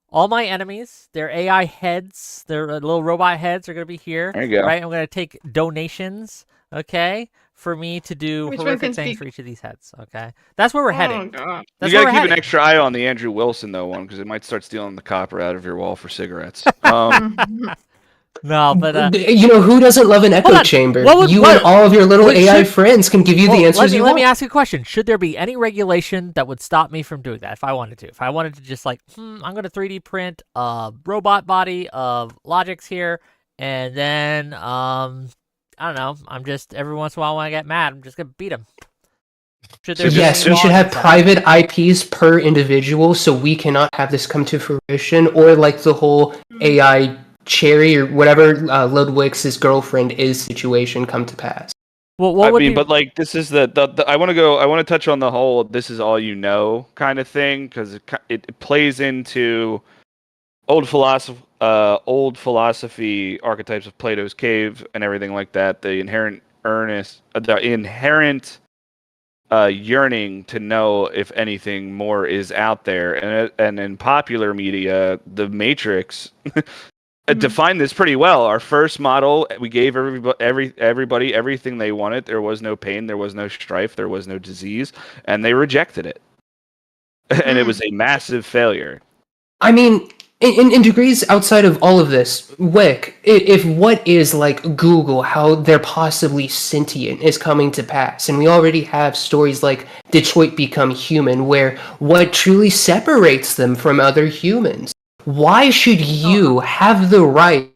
all my enemies, their AI heads, their little robot heads are going to be here, There you go. right? I'm going to take donations, okay, for me to do Which one horrific can things speak? for each of these heads, okay? That's where we're heading. Oh, God. That's You where gotta we're keep heading. an extra eye on the Andrew Wilson though one because it might start stealing the copper out of your wall for cigarettes. No, but You know who doesn't love an Hold echo on. chamber? What would- You what- and all of your little what AI should- friends can give you well, the answers you let want. me ask you a question. Should there be any regulation that would stop me from doing that if I wanted to? If I wanted to just like, I'm going to 3D print a robot body of Logix here, and then, I don't know, I'm just, every once in a while when I get mad, I'm just going to beat him. Should there be Yes, any we should law have against that? private IPs per individual, so we cannot have this come to fruition, or like the whole AI Cherry or whatever Ludwig's girlfriend is situation come to pass. Well, what I would mean, be, but like this is the I want to touch on the whole "this is all you know" kind of thing because it plays into old philosophy archetypes of Plato's cave and everything like that. The inherent yearning to know if anything more is out there, and in popular media, the Matrix defined this pretty well. Our first model, we gave everybody everything they wanted. There was no pain, there was no strife, there was no disease, and they rejected it, and it was a massive failure. I mean, in degrees outside of all of this, Wick, if what is like Google, how they're possibly sentient is coming to pass, and we already have stories like Detroit Become Human, where what truly separates them from other humans? Why should you have the right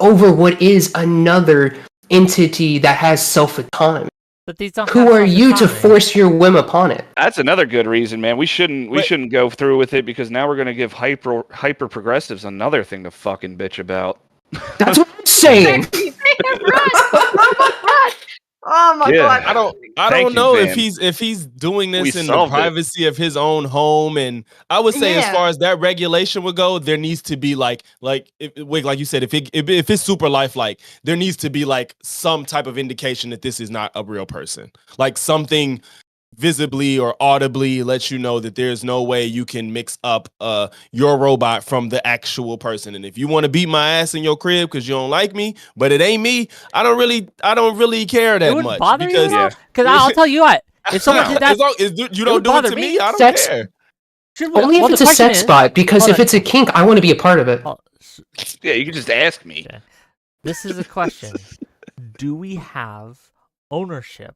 over what is another entity that has self-autonomy? but these don't Who have are you to self-autonomy. force your whim upon it? That's another good reason, man. We shouldn't go through with it because now we're gonna give hyper progressives another thing to fucking bitch about. That's what I'm saying. Right. Oh my Yeah. God. I Thank don't you, know Van. if he's doing We this in the solved it. privacy of his own home, and I would say as Yeah. far as that regulation would go, there needs to be like you said, if it's super lifelike, there needs to be like some type of indication that this is not a real person, like something visibly or audibly lets you know that there's no way you can mix up your robot from the actual person. And if you want to beat my ass in your crib because you don't like me, but it ain't me, I don't really care It that wouldn't much bother because you because I'll tell you what, if someone did that, as long as you don't would do it bother to me. me, I don't Sex- care. should we, Only well, if it's the a question sex is- spot, because hold if on. it's a kink, I want to be a part of it. Oh, Yeah, you can just ask me. Okay. This is a question. Do we have ownership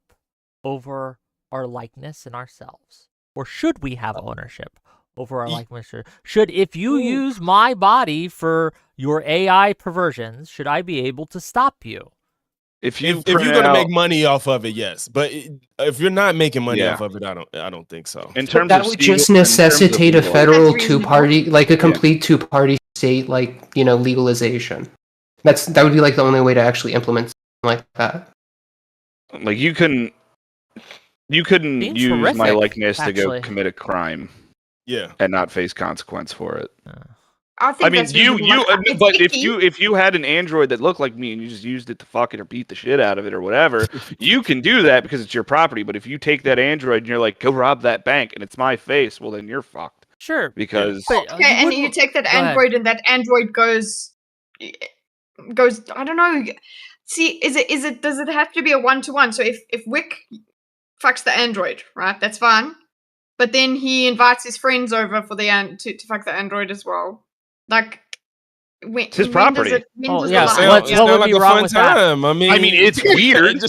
over our likeness and ourselves? Or should we have ownership over our likeness? Should, if you use my body for your AI perversions, should I be able to stop you? If you If you're gonna make money off of it, yes. But if you're not making money Yeah. off of it, I don't think so. in terms That of would Siegel- just in terms of necessitate a legal- federal That's reasonable. two-party, like a complete two-party state, like, legalization. That would be like the only way to actually implement something like that. Like you couldn't Seems use my horrific, likeness to actually. go commit a crime Yeah. and not face consequence for it. I think I mean, that's reasonable. It's but icky. if you had an android that looked like me and you just used it to fuck it or beat the shit out of it or whatever, you can do that because it's your property. But if you take that android and you're like, go rob that bank, and it's my face, well then you're fucked. Sure. Because But Okay, and you take that Go ahead. android, and that android goes. I don't know. See, does it have to be a 1-to-1? So if Wick fucks the android, right? That's fine. But then he invites his friends over for to fuck the android as well. Like, It's his property. Oh, does yeah, the so line- what It sound would like be a wrong fun with that? time. I mean, it's weird.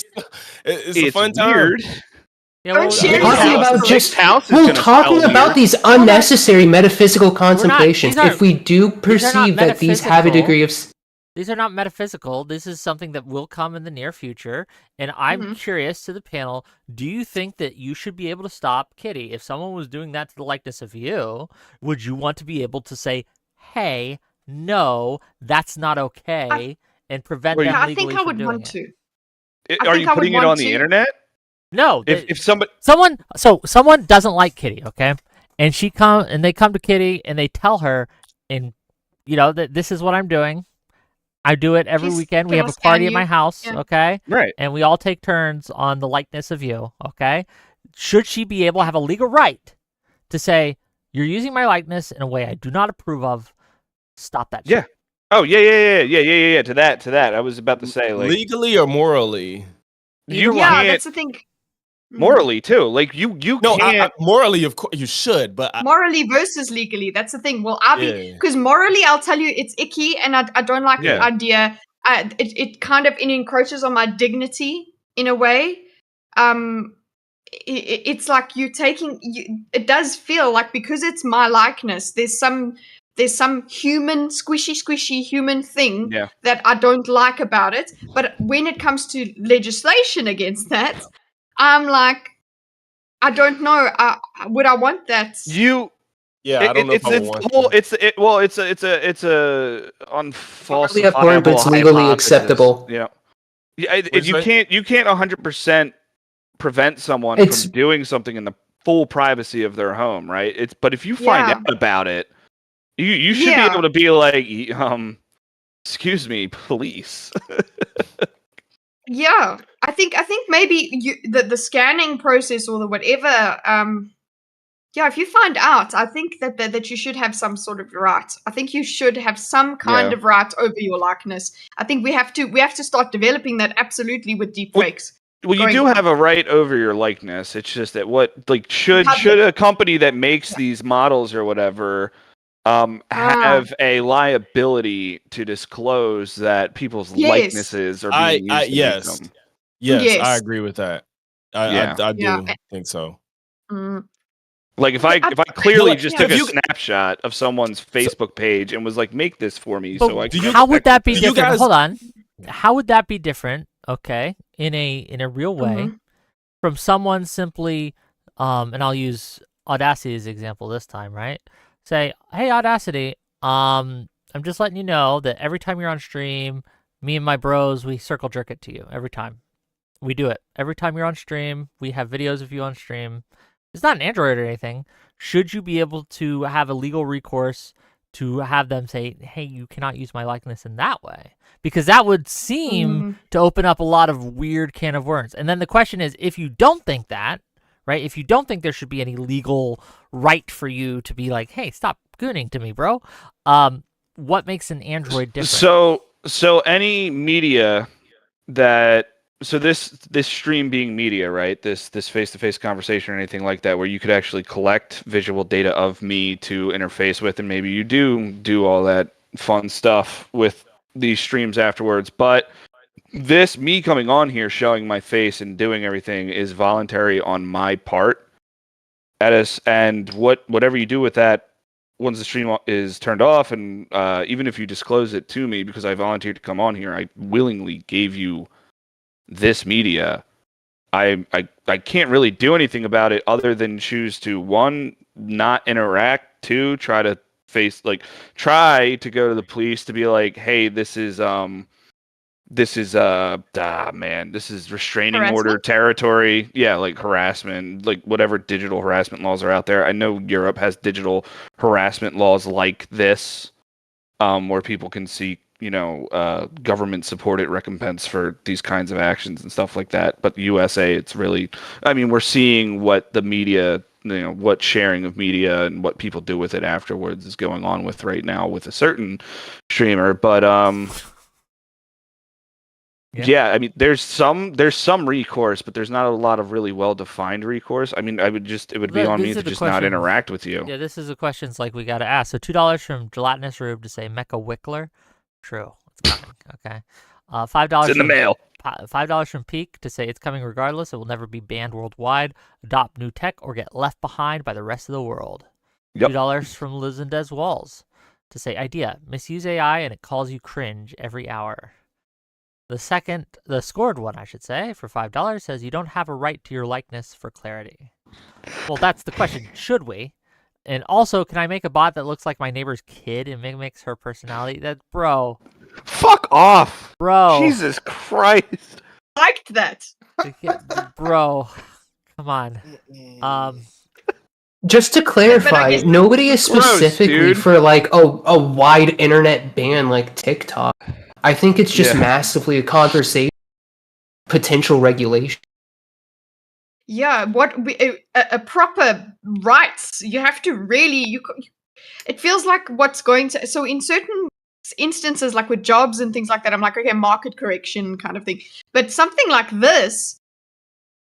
It's a fun time. weird. Yeah, Don't well, share yeah, your Talking house. about just house is well, gonna talking smell about weird. these unnecessary metaphysical contemplations. these aren't- If we do are not perceive that these have a metaphysical. degree of These are not metaphysical. This is something that will come in the near future. And I'm Mhm. curious to the panel, do you think that you should be able to stop Kitty? If someone was doing that to the likeness of you, would you want to be able to say, hey, no, that's not okay, and prevent Well, them Yeah, I legally think I from would doing want it? to. I Are think you I would putting it want on the to. internet? No. If somebody Someone doesn't like Kitty, okay? And they come to Kitty and they tell her, and that this is what I'm doing. I do it every She's weekend. We gonna have a party scan at my you. house, Yeah. okay? right. And we all take turns on the likeness of you, okay? Should she be able to have a legal right to say, you're using my likeness in a way I do not approve of, stop that shit. Yeah. Oh yeah. To that. I was about to say like Legally or morally? you Yeah, can't that's the thing. morally too. Like you No, can't. morally, of course, you should, but Morally versus legally. That's the thing. Well, Yeah. because morally, I'll tell you, it's icky, and I don't like Yeah. the idea. It kind of encroaches on my dignity in a way. It's like you taking. It does feel like because it's my likeness. There's some human squishy human thing Yeah. that I don't like about it. But when it comes to legislation against that, I'm like, I don't know. Would I want that? Yeah, I don't know if I would want to. It's a Morally abhorrent, but it's unfalsifiable legally hypothesis. acceptable. Yeah. What'd you You can't 100% prevent someone It's- from doing something in the full privacy of their home, right? But if you find Yeah. out about it, you should be Yeah. able to be like, excuse me, police. Yeah, I think maybe the scanning process or the whatever. Yeah, if you find out, I think that you should have some sort of right. I think you should have some kind Yeah. of right over your likeness. I think we have to start developing that absolutely with deepfakes. Well, you Going do on. have a right over your likeness. It's just that should a company that makes these models or whatever have a liability to disclose that people's Yes. likenesses are being used to yes. make them. Yes, Yes. I agree with that. I do Yeah. think so. Mm. Like if I I- clearly yeah, just yeah, took a you- snapshot of someone's Facebook page and was like, make this for me, But so I do can you- how would that be do you different? guys- Hold on. How would that be different, okay, in a real way Mhm. from someone simply, and I'll use Audacity as an example this time, right? Say, hey, Audacity, I'm just letting you know that every time you're on stream, me and my bros, we circle jerk it to you every time. We do it. Every time you're on stream, we have videos of you on stream. It's not an Android or anything. Should you be able to have a legal recourse to have them say, hey, you cannot use my likeness in that way? Because that would seem Mhm. to open up a lot of weird can of worms. And then the question is, if you don't think that, right? If you don't think there should be any legal right for you to be like, hey, stop gooning to me, bro. What makes an Android different? So any media that this stream being media, right? This face-to-face conversation or anything like that, where you could actually collect visual data of me to interface with, and maybe you do all that fun stuff with these streams afterwards. But this me coming on here, showing my face and doing everything is voluntary on my part. And whatever you do with that, once the stream is turned off, and even if you disclose it to me because I volunteered to come on here, I willingly gave you this media. I can't really do anything about it other than choose to, one, not interact, two, try to try to go to the police to be like, hey, this is restraining order Harassment? territory. Yeah, like harassment, like whatever digital harassment laws are out there. I know Europe has digital harassment laws like this, where people can seek, government supported recompense for these kinds of actions and stuff like that. But the USA, it's really, I mean, we're seeing what the media, what sharing of media and what people do with it afterwards is going on with right now with a certain streamer. But yeah, I mean, there's some recourse, but there's not a lot of really well-defined recourse. I mean, it would be on me to just not interact with you. Yeah, this is the questions like we got to ask. So $2 from Gelatinous Rube to say Mecha Wickler. True, it's coming. Okay. $5 It's in the mail. $5 from Peak to say it's coming regardless. It will never be banned worldwide. Adopt new tech or get left behind by the rest of the world. Yep. $2 from Liz and Des Walls to say idea misuse AI and it calls you cringe every hour. The scored one, I should say, for $5 says you don't have a right to your likeness for clarity. Well, that's the question. Should we? And also, can I make a bot that looks like my neighbor's kid and mimics her personality? Bro. Fuck off. Bro. Jesus Christ. Liked that. Bro. Come on. Just to clarify, guess- nobody is specifically Gross, dude. for like a wide internet ban like TikTok. I think it's just massively a conversation, potential regulation. Yeah, a proper rights. You have to really it feels like what's going to, so in certain instances like with jobs and things like that, I'm like, okay, market correction kind of thing. But something like this,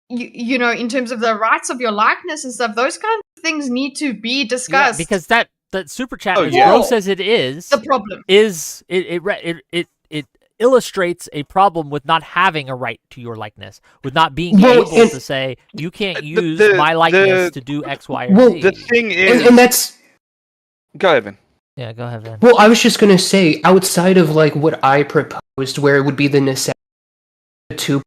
you know, in terms of the rights of your likeness and stuff, those kinds of things need to be discussed. Yeah, because that super chat, as gross as it is, the problem is it illustrates a problem with not having a right to your likeness, with not being able to say you can't use my likeness to do X, Y, or Z. The thing is, and that's. Go ahead, Vin. Yeah, go ahead, Vin. Well, I was just gonna say, outside of like what I proposed, where it would be the necessity to,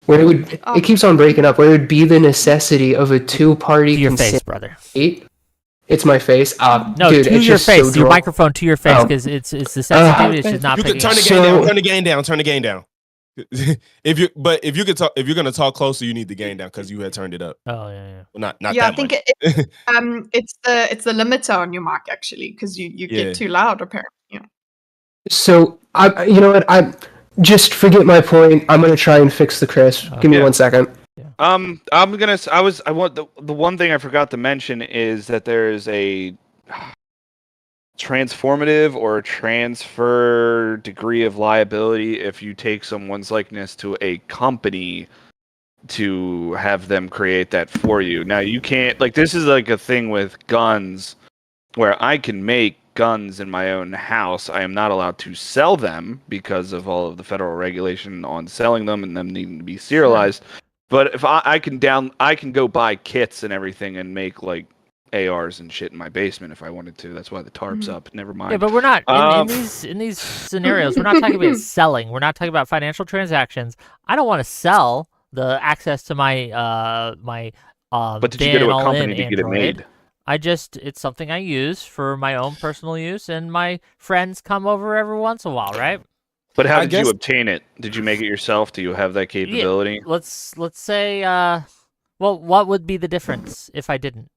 where it would, it keeps on breaking up, where it would be the necessity of a two-party To your consent. face, brother. It's my face. No, dude, to it's your just face. so your drunk. microphone to your face, because it's the sensitivity. It's just not You picking can turn up. the game down. Turn the game down. Turn the game down. If you're gonna talk closer, you need the gain down because you had turned it up. Oh yeah. Well, not yeah, that I think much. it's the limiter on your mic actually, because you get too loud apparently. Yeah. So you know what? I just forget my point. I'm gonna try and fix the Chris. Give me 1 second. I'm gonna. I want the one thing I forgot to mention is that there is a transformative or transfer degree of liability if you take someone's likeness to a company to have them create that for you. Now you can't, like, this is like a thing with guns where I can make guns in my own house. I am not allowed to sell them because of all of the federal regulation on selling them and them needing to be serialized. But if I can go buy kits and everything and make like ARs and shit in my basement if I wanted to. That's why the tarp's up. Never mind. Yeah, but we're not in these scenarios. We're not talking about selling. We're not talking about financial transactions. I don't want to sell the access to my But did you go to a company to get it made? It's something I use for my own personal use, and my friends come over every once in a while, right? But how did you obtain it? Did you make it yourself? Do you have that capability? Yeah, let's say well, what would be the difference if I didn't?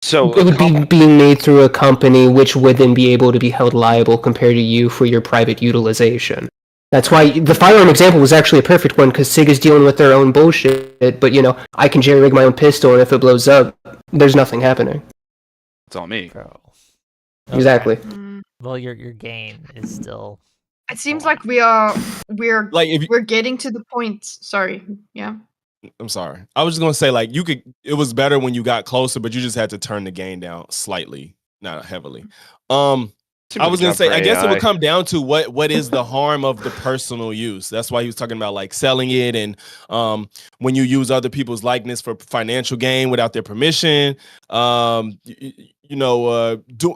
So it would be being made through a company, which would then be able to be held liable compared to you for your private utilization. That's why the firearm example was actually a perfect one, because SIG is dealing with their own bullshit. But I can jerry rig my own pistol, and if it blows up, there's nothing happening. It's all me. Bro. Exactly. Well, your gain is still. It seems like we're getting to the point. Sorry. Yeah. I'm sorry. I was just gonna say, like, it was better when you got closer, but you just had to turn the gain down slightly, not heavily. I was gonna say, I guess it would come down to what is the harm of the personal use. That's why he was talking about like selling it, and when you use other people's likeness for financial gain without their permission,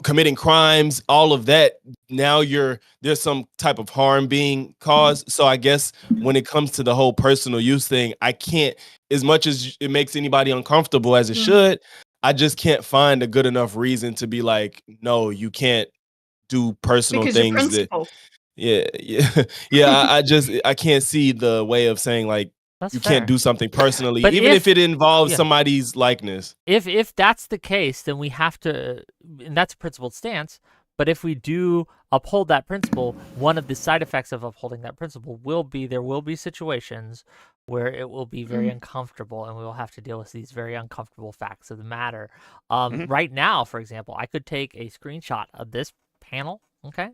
committing crimes, all of that. Now there's some type of harm being caused. So I guess when it comes to the whole personal use thing, I can't, as much as it makes anybody uncomfortable as it should, I just can't find a good enough reason to be like, no, you can't do personal Because you're things that. principled. Yeah, yeah. I can't see the way of saying like That's you fair. can't do something personally, But even if it involves yeah. somebody's likeness. If that's the case, then we have to, and that's a principled stance. But if we do uphold that principle, one of the side effects of upholding that principle will be there will be situations where it will be very uncomfortable, and we will have to deal with these very uncomfortable facts of the matter. Right now, for example, I could take a screenshot of this panel, okay,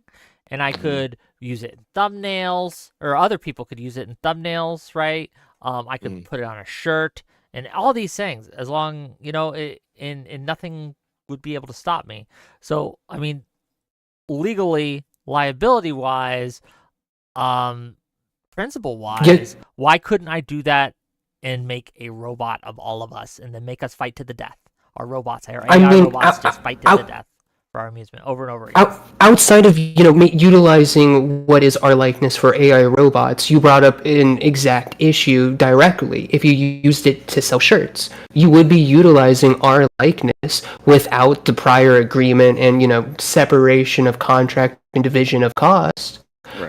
and I could use it in thumbnails, or other people could use it in thumbnails, right? I could put it on a shirt, and all these things, as long, and nothing would be able to stop me. So, I mean, legally, liability-wise, principle-wise, why couldn't I do that and make a robot of all of us and then make us fight to the death? Our robots, our AI robots just fight to the death for our amusement over and over again. Outside of utilizing what is our likeness for AI robots, you brought up an exact issue directly. If you used it to sell shirts, you would be utilizing our likeness without the prior agreement and separation of contract and division of cost,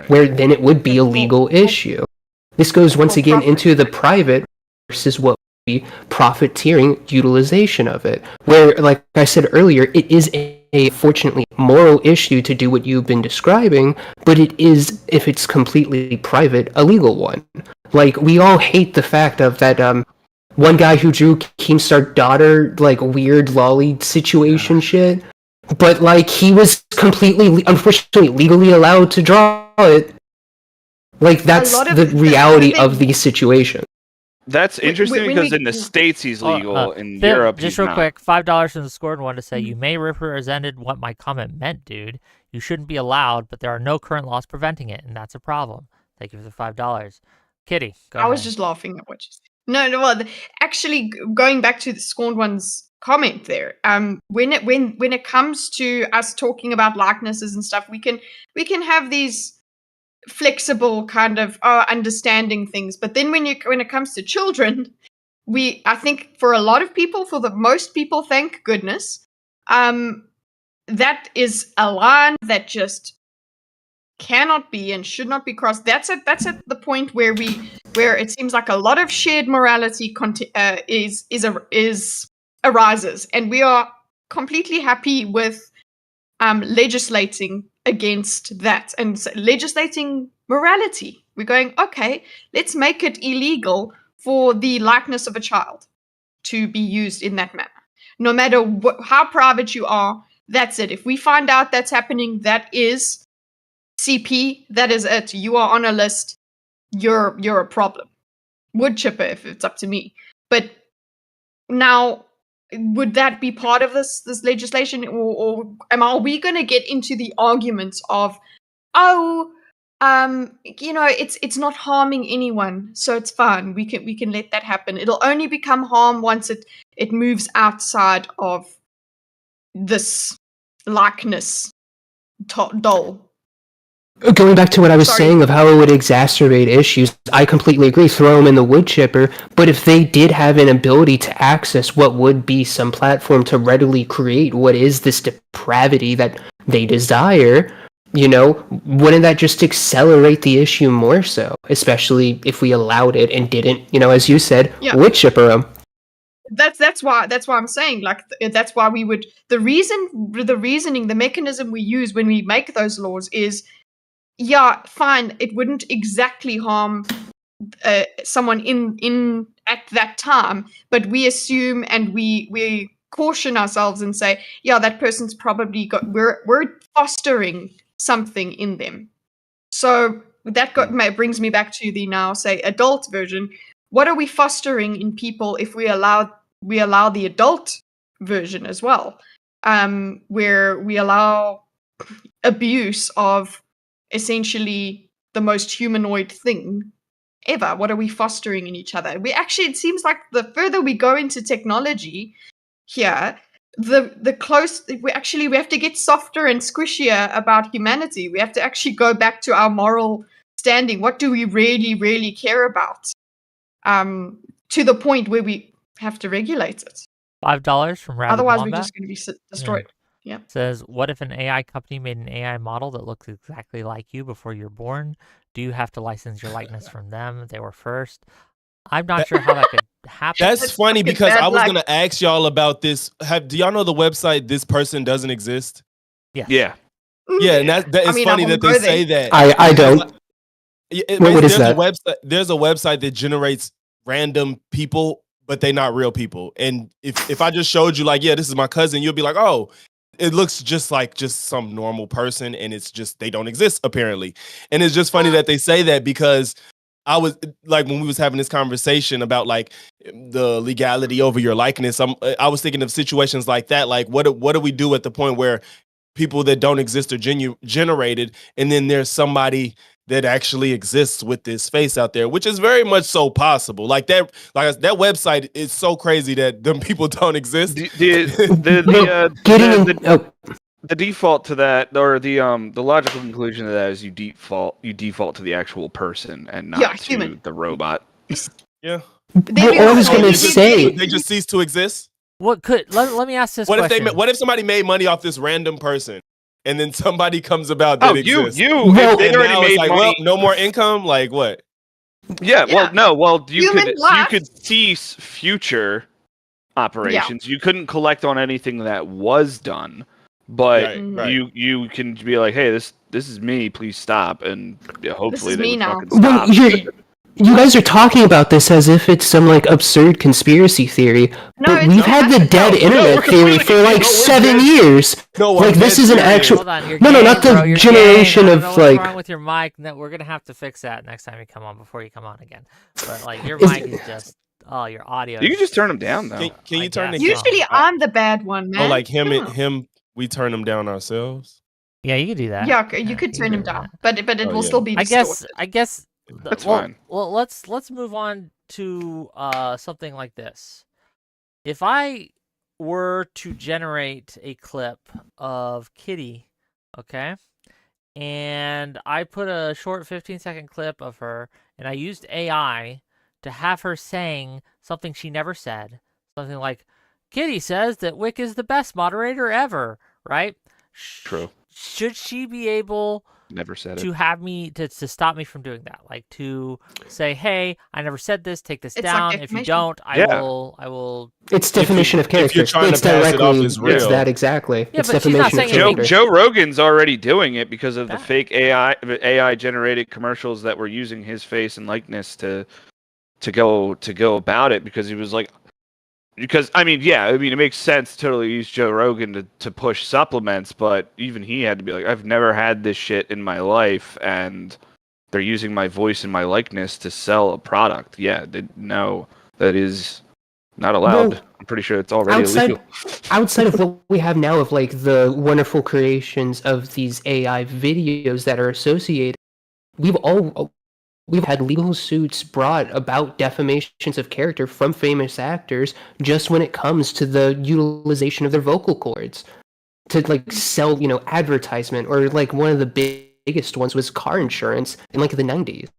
where then it would be a legal issue. This goes once again into the private versus what we profiteering utilization of it, where, like I said earlier, it is a fortunately moral issue to do what you've been describing, but it is, if it's completely private, a legal one. Like, we all hate the fact of that one guy who drew Keemstar daughter, like, weird lolly situation shit, but like, he was completely, unfortunately, legally allowed to draw it. Like, that's the reality of these situations. That's interesting because in the States he's legal, in Europe just he's real not. quick, $5 from the Discord wanted to say, you may represented what my comment meant, dude. You shouldn't be allowed, but there are no current laws preventing it, and that's a problem. Thank you for the $5. Kitty, go ahead. I was just laughing at what you said. No, well, actually, going back to the Scorned One's comment there, when it comes to us talking about likenesses and stuff, we can have these flexible kind of understanding things, but then when it comes to children, I think for a lot of people, for the most people, thank goodness, that is a line that just cannot be and should not be crossed. That's at the point where it seems like a lot of shared morality arises, and we are completely happy with legislating against that and legislating morality. We're going, okay, let's make it illegal for the likeness of a child to be used in that manner. No matter how private you are, that's it. If we find out that's happening, that is CP, that is it. You are on a list. You're a problem. Wood chipper, if it's up to me. But now, would that be part of this legislation, or are we going to get into the arguments of, it's not harming anyone, so it's fine. We can let that happen. It'll only become harm once it moves outside of this likeness doll. Going back to what I was saying of how it would exacerbate issues, I completely agree. Throw them in the wood chipper. But if they did have an ability to access what would be some platform to readily create what is this depravity that they desire, wouldn't that just accelerate the issue more so? Especially if we allowed it and didn't, as you said, wood chipper them. That's why I'm saying, like, that's why we would. The reasoning, the mechanism we use when we make those laws is, yeah, fine, it wouldn't exactly harm someone in at that time, but we assume and we caution ourselves and say, yeah, that person's probably we're fostering something in them. So that brings me back to the now, say, adult version. What are we fostering in people if we allow the adult version as well, where we allow abuse of essentially the most humanoid thing ever? What are we fostering in each other? It seems like the further we go into technology here, the close we have to get softer and squishier about humanity. We have to actually go back to our moral standing. What do we really, really care about? To the point where we have to regulate it. $5 from Rabbit Otherwise, we're Wombat. just going to be destroyed. Yeah. Says, what if an AI company made an AI model that looks exactly like you before you're born? Do you have to license your likeness from them? They were first. I'm not sure how that could happen. That's funny fucking because bad I was luck. gonna ask y'all about this. Do y'all know the website "This Person Doesn't Exist"? Yes. Yeah. Yeah, and that I is mean, I funny that wouldn't they go say there. that. I don't. What is There's that? a website. There's a website that generates random people, but they're not real people. And if I just showed you, like, yeah, this is my cousin, you'll be like, oh, it looks just like just some normal person, and it's just they don't exist apparently. And it's just funny that they say that because I was like, when we was having this conversation about like the legality over your likeness, I was thinking of situations like that. Like, what do we do at the point where people that don't exist are generated, and then there's somebody that actually exists with this face out there, which is very much so possible. Like that website is so crazy that them people don't exist. The default to that, or the logical conclusion to that, is you default to the actual person and not to human. the robot. Yeah. Well, I was going to say, they just cease to exist. What could let me ask this question? What if somebody made money off this random person, and then somebody comes about that exists? Well, they already now made it's like, money. well, no more income. Like what? Yeah. Well, no. Well, you Human life. could cease future operations. You couldn't collect on anything that was done, but Right. you can be like, hey, this is me. Please stop, and hopefully is they me would now. fucking stop. well, you guys are talking about this as if it's some like absurd conspiracy theory, No, but it's we've not. had the dead No, internet we're theory completely- for like no, we're 7 dead. years. No, Like I'm this dead is an serious. actual. Hold on, you're No, gay, not the bro, you're generation gay. I of, don't know like- what's wrong with your mic. No, we're gonna have to fix that next time you come on before you come on again. But like your Is- mic is just your audio. You can is- just turn them down, though. Can I you turn guess. it? Usually, I'm the bad one, man. Oh, like him Come and on. him. We turn them down ourselves. Yeah, you could do that. Yeah, okay, you could can turn do him that. down, but it Oh, will yeah. still be I distorted. guess. That's well, fine. Well, let's move on to something like this. If I were to generate a clip of Kitty, okay, and I put a short 15-second clip of her, and I used AI to have her saying something she never said, something like, "Kitty says that Wick is the best moderator ever," right? True. Should she be able Never said to it. have me to stop me from doing that, like to say, hey, I never said this, take this It's like down. If you defamation. don't, I Yeah. will It's definition of if character. you're trying It's to pass it off directly. as real. It's that exactly. Yeah, it's but she's not defamation of saying anything- character. Joe Rogan's already doing it because of the Yeah. fake AI generated commercials that were using his face and likeness to go about it, because he was like, it makes sense to totally use Joe Rogan to push supplements, but even he had to be like, I've never had this shit in my life, and they're using my voice and my likeness to sell a product. Yeah, no, that is not allowed. Well, I'm pretty sure it's already illegal. Outside of what we have now of like the wonderful creations of these AI videos that are associated, we've had legal suits brought about defamations of character from famous actors just when it comes to the utilization of their vocal cords to like sell, advertisement, or like one of the biggest ones was car insurance in like the 90s.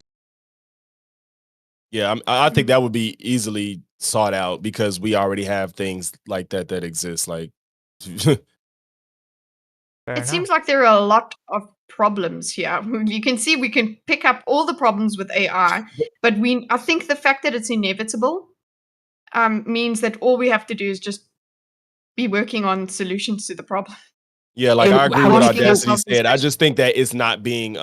Yeah, I think that would be easily sought out because we already have things like that exist. Like, It seems like there are a lot of problems here. You can see we can pick up all the problems with AI, but I think the fact that it's inevitable means that all we have to do is just be working on solutions to the problem. yeah, like And I agree how with do you feel Audacity about this said. I question? just think that it's not being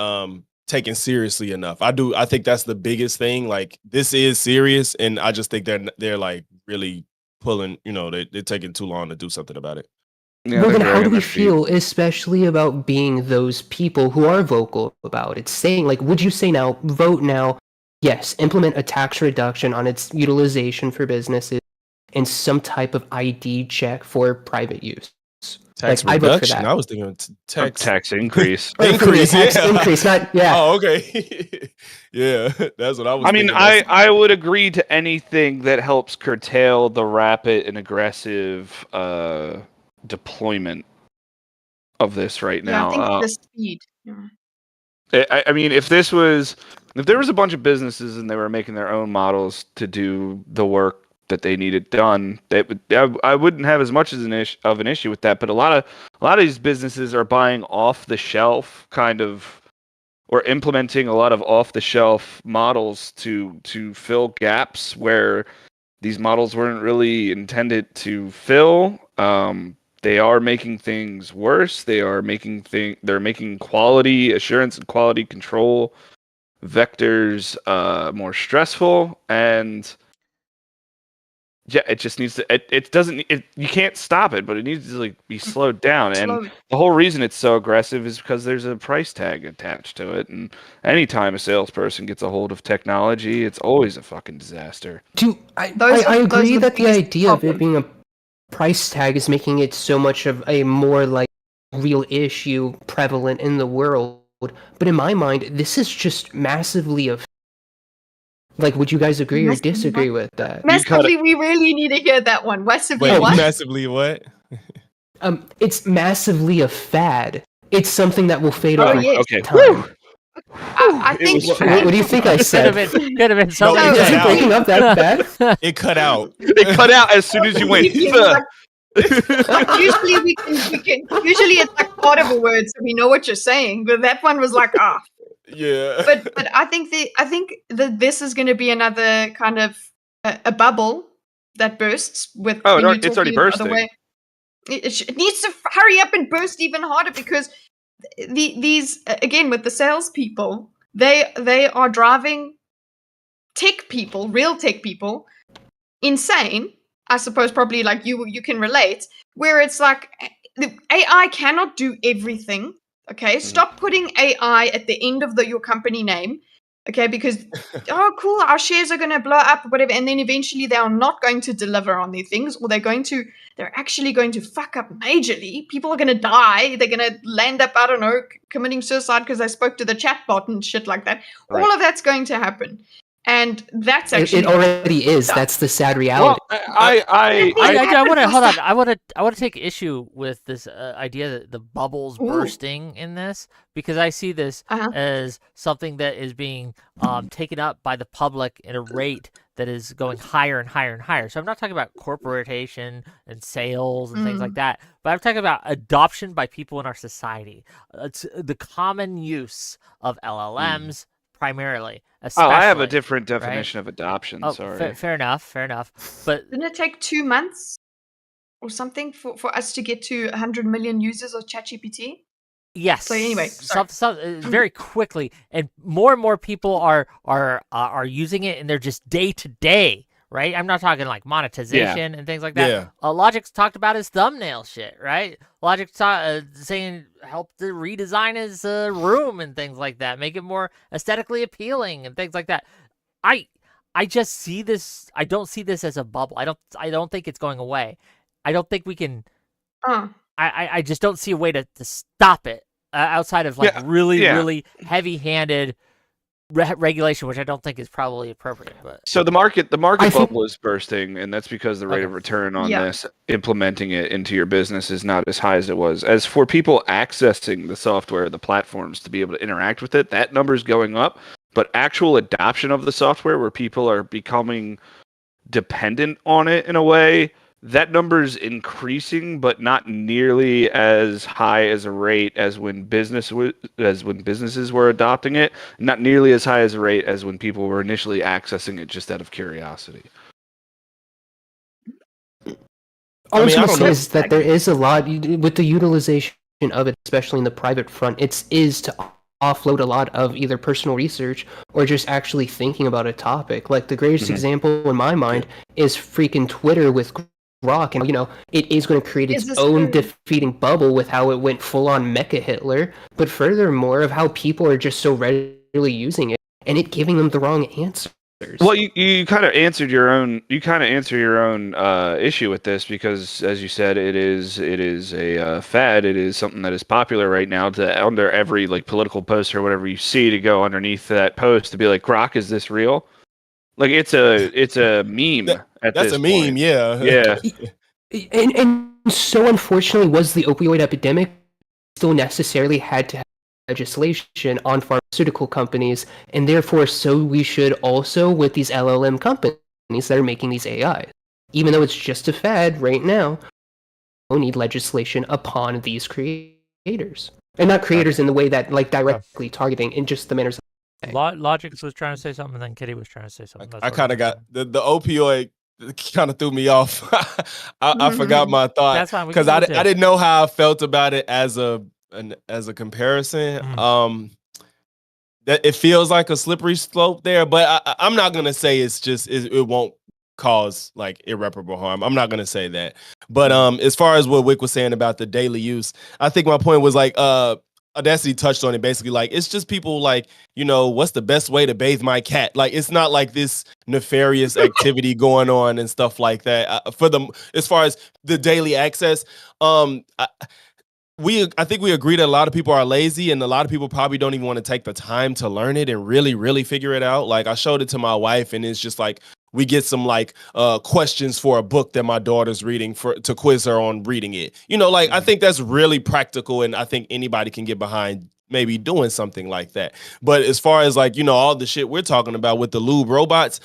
taken seriously enough. I think that's the biggest thing. Like, this is serious, and I just think they're like really pulling. They're taking too long to do something about it. Yeah, Well, they're then how do dragging we their feet. feel, especially about being those people who are vocal about it? Saying, like, would you say now, vote now, yes, implement a tax reduction on its utilization for businesses and some type of ID check for private use? Tax Like, I vote for reduction. that. I was thinking Tax increase. Or for the increase, tax yeah. increase, not, yeah. Oh, okay. Yeah, that's what I was. I mean, thinking. I would agree to anything that helps curtail the rapid and aggressive deployment of this right Yeah, now. I think the speed. Yeah. I mean, if there was a bunch of businesses and they were making their own models to do the work that they needed done. I wouldn't have as much as of an issue with that, but a lot of these businesses are buying off the shelf kind of, or implementing a lot of off the shelf models to fill gaps where these models weren't really intended to fill. They are making things worse. They're making quality assurance and quality control vectors more stressful, and yeah, it just needs to. It doesn't. You can't stop it, but it needs to like be slowed down. And the whole reason it's so aggressive is because there's a price tag attached to it. And anytime a salesperson gets a hold of technology, it's always a fucking disaster. Dude, I agree that the idea of it being a price tag is making it so much of a more like real issue prevalent in the world. But in my mind, this is just massively of. Like, would you guys agree or disagree with that? Massively, we really need to hear that one. Massively, Wait, what? massively what? It's massively a fad. It's something that will fade over time. I think. What do you think I said? Could have been so No, many Is it things. breaking up that bad? It cut out. It cut out as soon as you went. Usually we can. Usually it's like part of a word, so we know what you're saying. But that one was like, ah. Yeah. But I think that this is going to be another kind of a bubble that bursts with. Oh, when it's already bursting. It needs to hurry up and burst even harder because these again with the salespeople, they are driving tech people, real tech people, insane. I suppose probably like you can relate, where it's like the AI cannot do everything. Okay, stop putting AI at the end of your company name. Okay, because oh cool, our shares are gonna blow up or whatever, and then eventually they are not going to deliver on their things, or they're actually going to fuck up majorly. People are gonna die. They're gonna land up, I don't know, committing suicide because they spoke to the chatbot and shit like that. Right. All of that's going to happen. And that's actually it already is. That's the sad reality. Well, I want to hold on. I want to take issue with this idea that the bubble's bursting in this, because I see this as something that is being taken up by the public at a rate that is going higher and higher and higher. So I'm not talking about corporation and sales and things like that, but I'm talking about adoption by people in our society. It's the common use of LLMs primarily. I have a different definition of adoption. Oh, sorry. Fair enough. But didn't it take 2 months or something for us to get to 100 million users of ChatGPT? yes. So anyway, very quickly, and more people are using it, and they're just day to day. Right, I'm not talking like monetization and things like that. Yeah. Logix talked about his thumbnail shit, right? Logix saying help to redesign his room and things like that, make it more aesthetically appealing and things like that. I just see this. I don't see this as a bubble. I don't think it's going away. I don't think we can. I just don't see a way to stop it outside of like really heavy-handed regulation, which I don't think is probably appropriate. But so the market bubble is bursting, and that's because the rate of return on this, implementing it into your business, is not as high as it was. As for people accessing the software, the platforms to be able to interact with it, that number is going up. But actual adoption of the software, where people are becoming dependent on it in a way, that number is increasing, but not nearly as high as a rate as when businesses were adopting it. Not nearly as high as a rate as when people were initially accessing it just out of curiosity. All I was going to say is that there is a lot with the utilization of it, especially in the private front. Is to offload a lot of either personal research or just actually thinking about a topic. Like the greatest example in my mind is freaking Twitter with Rock, and it is going to create its own defeating bubble with how it went full on Mecha Hitler, but furthermore of how people are just so readily using it and it giving them the wrong answers. Well, you kind of answered your own. You kind of answer your own issue with this because, as you said, it is a fad. It is something that is popular right now. To under every like political post or whatever you see, to go underneath that post to be like, "Grok, is this real?" Like it's a meme. That's a meme, point. Yeah. And so unfortunately, was the opioid epidemic still necessarily had to have legislation on pharmaceutical companies, and therefore so we should also with these LLM companies. that are making these AIs. Even though it's just a fad right now, we need legislation upon these creators. And not creators in the way that, like, directly targeting in just the manners. Logix was trying to say something, and then Kitteh was trying to say something. I kind of got the opioid kind of threw me off. I forgot my thought. That's fine, because I didn't know how I felt about it as a comparison. That it feels like a slippery slope there, but I'm not gonna say it won't cause like irreparable harm. I'm not gonna say that. But as far as what Wick was saying about the daily use, I think my point was like Audacity touched on it basically. Like, it's just people like, what's the best way to bathe my cat? Like, it's not like this nefarious activity going on and stuff like that. As far as the daily access, I think we agree that a lot of people are lazy, and a lot of people probably don't even want to take the time to learn it and really, really figure it out. Like, I showed it to my wife, and it's just like, we get some like questions for a book that my daughter's reading to quiz her on reading it. I think that's really practical, and I think anybody can get behind maybe doing something like that. But as far as like, all the shit we're talking about with the lube robots,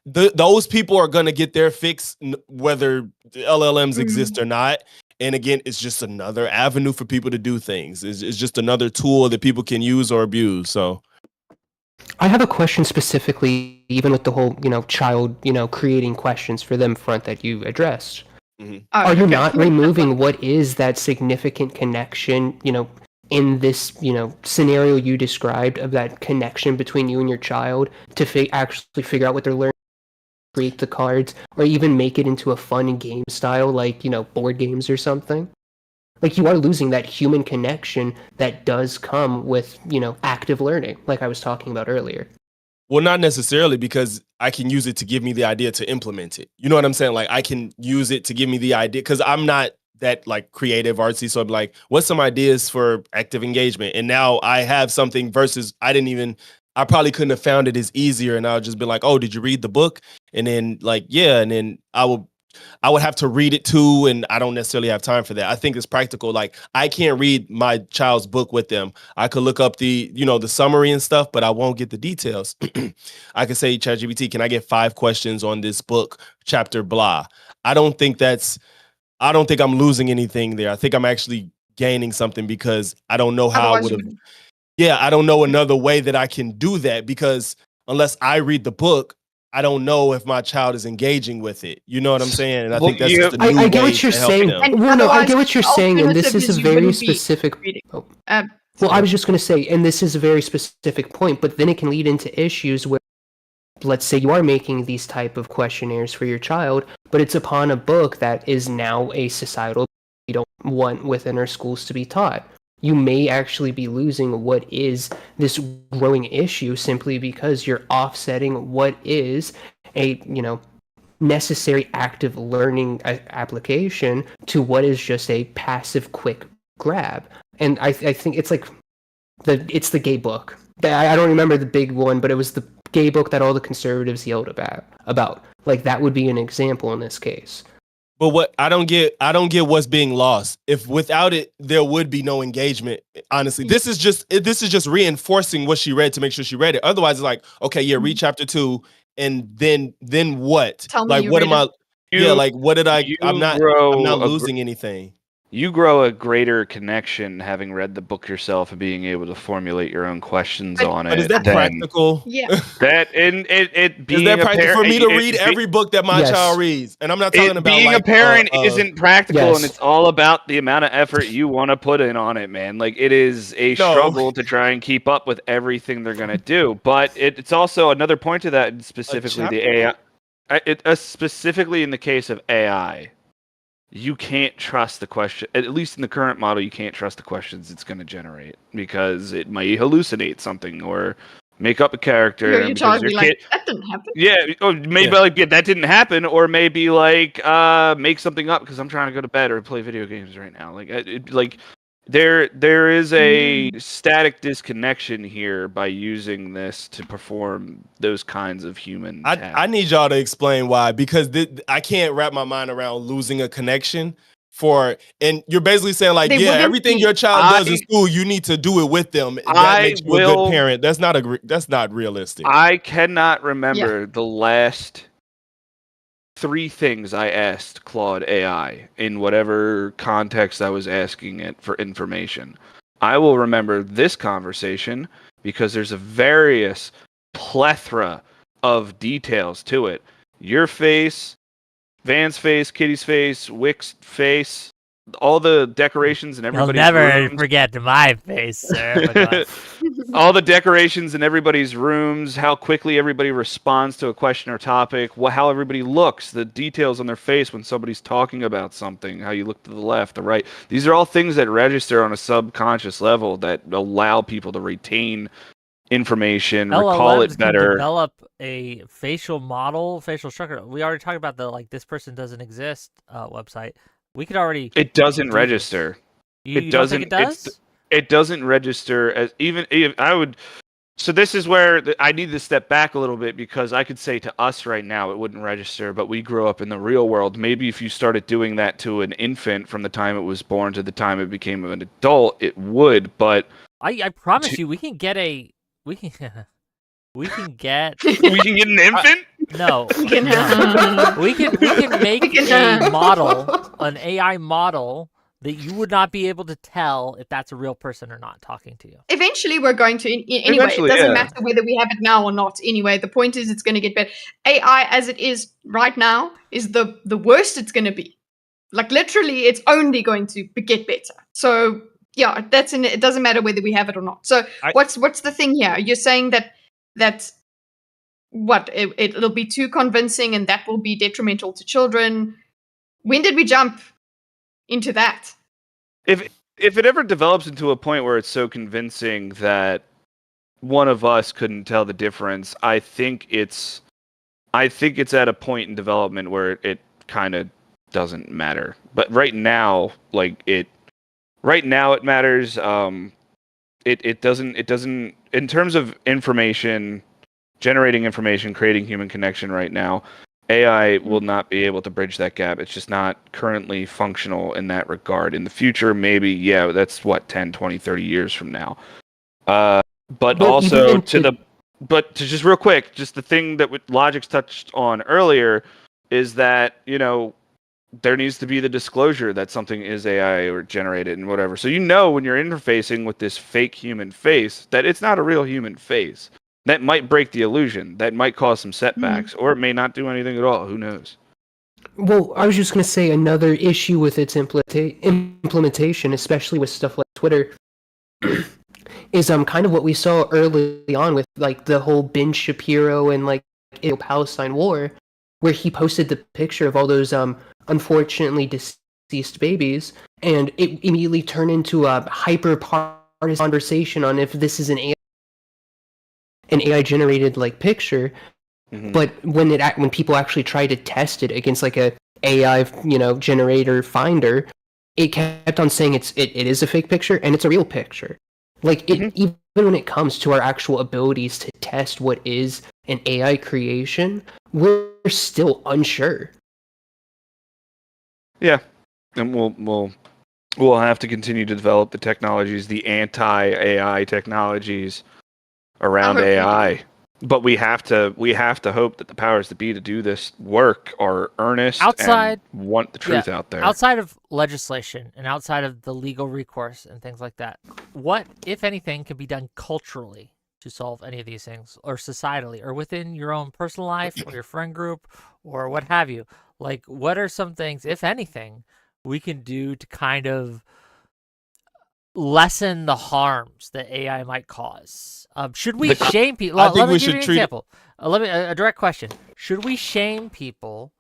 those people are going to get their fix whether LLMs exist or not. And again, it's just another avenue for people to do things. It's just another tool that people can use or abuse. So I have a question specifically, even with the whole, child, creating questions for them front that you addressed. Are you not removing what is that significant connection, in this, scenario you described of that connection between you and your child to actually figure out what they're learning, create the cards, or even make it into a fun game style, like, board games or something? Like, you are losing that human connection that does come with, active learning, like I was talking about earlier. Well, not necessarily, because I can use it to give me the idea to implement it. You know what I'm saying? Like, I can use it to give me the idea, because I'm not that like creative artsy. So I'm like, what's some ideas for active engagement? And now I have something versus I probably couldn't have found it as easier. And I'll just be like, oh, did you read the book? And then like, yeah. And then I would have to read it too, and I don't necessarily have time for that. I think it's practical. Like, I can't read my child's book with them. I could look up the summary and stuff, but I won't get the details. I could say, ChatGPT, can I get 5 questions on this book, chapter blah? I don't think I'm losing anything there. I think I'm actually gaining something, because I don't know how I would have. Yeah, I don't know another way that I can do that, because unless I read the book, I don't know if my child is engaging with it. You know what I'm saying? And I think that's just a new I get way what you're to help saying. them. Well, no, I get what you're saying, and this is a very be specific. Well, I was just going to say, and this is a very specific point, but then it can lead into issues where, let's say you are making these type of questionnaires for your child, but it's upon a book that is now a societal we don't want within our schools to be taught. You may actually be losing what is this growing issue simply because you're offsetting what is a, necessary active learning application to what is just a passive quick grab. And I think it's like it's the gay book. I don't remember the big one, but it was the gay book that all the conservatives yelled about. Like, that would be an example in this case. But what I don't get what's being lost. If without it, there would be no engagement. Honestly, this is just reinforcing what she read to make sure she read it. Otherwise, it's like, okay, yeah, read chapter 2, and then what? Tell me like, you what read am I? it. Like, what did I? I'm not losing anything. You grow a greater connection having read the book yourself and being able to formulate your own questions on it. But is that practical? Yeah. That in it being is that practical for me to read every book that my child reads? And I'm not talking about being like, a parent isn't practical, yes. and it's all about the amount of effort you want to put in on it, man. Like, it is a struggle to try and keep up with everything they're gonna do. But it's also another point to that, and specifically the AI. Specifically in the case of AI. You can't trust the question, at least in the current model, you can't trust the questions it's going to generate, because it might hallucinate something or make up a character. You're talking like, that didn't happen. Yeah, or maybe that didn't happen, or maybe like make something up because I'm trying to go to bed or play video games right now. Like, there is a static disconnection here by using this to perform those kinds of human tasks. I need y'all to explain why, because I can't wrap my mind around losing a connection and you're basically saying like, everything your child does in school, you need to do it with them. That makes you a good parent. That's not realistic. I cannot remember the last 3 things I asked Claude AI in whatever context I was asking it for information. I will remember this conversation because there's a various plethora of details to it. Your face, Van's face, Kitty's face, Wick's face, all the decorations in You'll everybody's never rooms. forget my face, sir. But go ahead. All the decorations in everybody's rooms, how quickly everybody responds to a question or topic, how everybody looks, the details on their face when somebody's talking about something, how you look to the left, the right. These are all things that register on a subconscious level that allow people to retain information, recall LLMs it can better. develop a facial model, facial structure. We already talked about the this person doesn't exist website. We could already. It doesn't do register. this. You It don't think it doesn't. does? It doesn't register as even I would. So this is where I need to step back a little bit because I could say to us right now it wouldn't register, but we grew up in the real world. Maybe if you started doing that to an infant from the time it was born to the time it became an adult, it would. But I promise you, we can get we can we can get we can get an infant. no. We can no. We can make We can- a model, an AI model that you would not be able to tell if that's a real person or not talking to you. Eventually, we're going to. Anyway, Eventually, it doesn't yeah. matter whether we have it now or not. Anyway, the point is, it's going to get better. AI, as it is right now, is the worst it's going to be. Like literally, it's only going to get better. So yeah, it doesn't matter whether we have it or not. So what's the thing here? You're saying that what it'll be too convincing and that will be detrimental to children. When did we jump into that? If it ever develops into a point where it's so convincing that one of us couldn't tell the difference, I think it's at a point in development where it kind of doesn't matter. But right now, it matters. It doesn't in terms of information, generating information, creating human connection right now. AI will not be able to bridge that gap. It's just not currently functional in that regard. In the future, maybe, yeah, that's 10, 20, 30 years from now. But also to just real quick, just the thing that Logix touched on earlier is that, there needs to be the disclosure that something is AI or generated and whatever. So when you're interfacing with this fake human face that it's not a real human face. That might break the illusion. That might cause some setbacks, or it may not do anything at all. Who knows? Well, I was just going to say another issue with its implementation, especially with stuff like Twitter, is kind of what we saw early on with like the whole Ben Shapiro and like Israel-Palestine war, where he posted the picture of all those unfortunately deceased babies, and it immediately turned into a hyper-partisan conversation on if this is an AI generated like picture. Mm-hmm. But when people actually try to test it against like a AI generator finder, it kept on saying it is a fake picture and it's a real picture. Like even when it comes to our actual abilities to test what is an AI creation, we're still unsure. Yeah, and we'll have to continue to develop the technologies, the anti-AI technologies around AI. But we have to hope that the powers that be to do this work are earnest and want the truth out there. Outside of legislation and outside of the legal recourse and things like that, what, if anything, can be done culturally to solve any of these things, or societally, or within your own personal life or your friend group or what have you? Like, what are some things, if anything, we can do to kind of lessen the harms that AI might cause? Should we shame people? Let me give you an example. A direct question. Should we shame people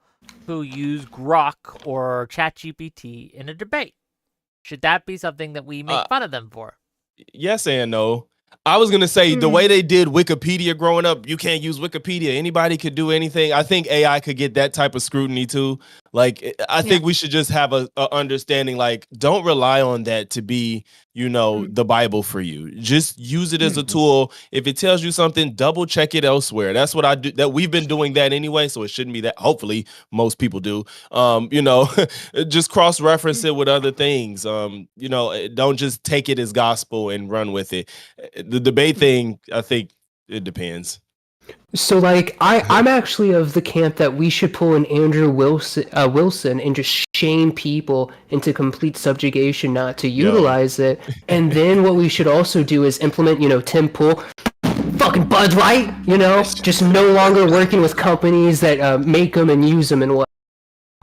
who use Grok or ChatGPT in a debate? Should that be something that we make fun of them for? Yes and no. I was gonna say the way they did Wikipedia growing up, you can't use Wikipedia. Anybody could do anything. I think AI could get that type of scrutiny too. Like, I think we should just have a understanding. Like, don't rely on that to be, the Bible for you. Just use it as a tool. If it tells you something, double check it elsewhere. That's what I do. That we've been doing that anyway, so it shouldn't be that. Hopefully, most people do. Just cross reference it with other things. Don't just take it as gospel and run with it. The debate thing, I think it depends. So, like, I'm actually of the camp that we should pull an Andrew Wilson and just shame people into complete subjugation not to utilize it. And then what we should also do is implement, Tim Pool, fucking Bud Light, just no longer working with companies that make them and use them and what.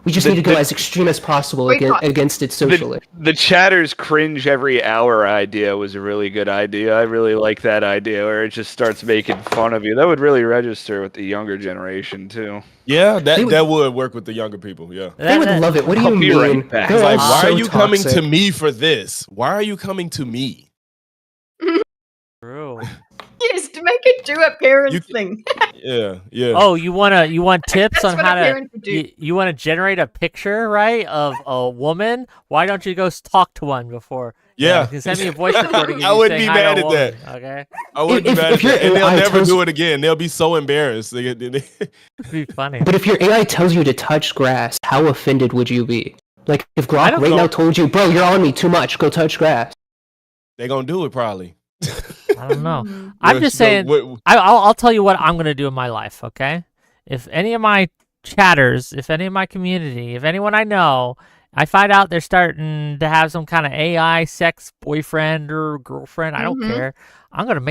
We just need to go as extreme as possible against it socially. The chatters cringe every hour idea was a really good idea. I really like that idea where it just starts making fun of you. That would really register with the younger generation too. Yeah, that would work with the younger people. Yeah, they would love it. What do you mean? Right back. It's like, why so are you coming toxic. to me for this? Why are you coming to me? True. Yes, to make it do a parent thing. Yeah. Oh, you want tips on That's what how a to parent would do. you want to generate a picture, right, of a woman? Why don't you go talk to one before? Yeah. You can send me a voice recording. Of I you wouldn't saying be hi to mad a at woman, that. Okay, I wouldn't be mad at your that. And they'll AI never tells- do it again. They'll be so embarrassed. it'd be funny. But if your AI tells you to touch grass, how offended would you be? Like, if I Grok don't right know. now told you, bro, you're on me too much, go touch grass. They're going to do it probably. I don't know. Mhm. I'm just saying. What- I'll tell you what I'm gonna do in my life. Okay, if any of my chatters, if any of my community, if anyone I know, I find out they're starting to have some kind of AI sex boyfriend or girlfriend, I don't Mhm. care. I'm gonna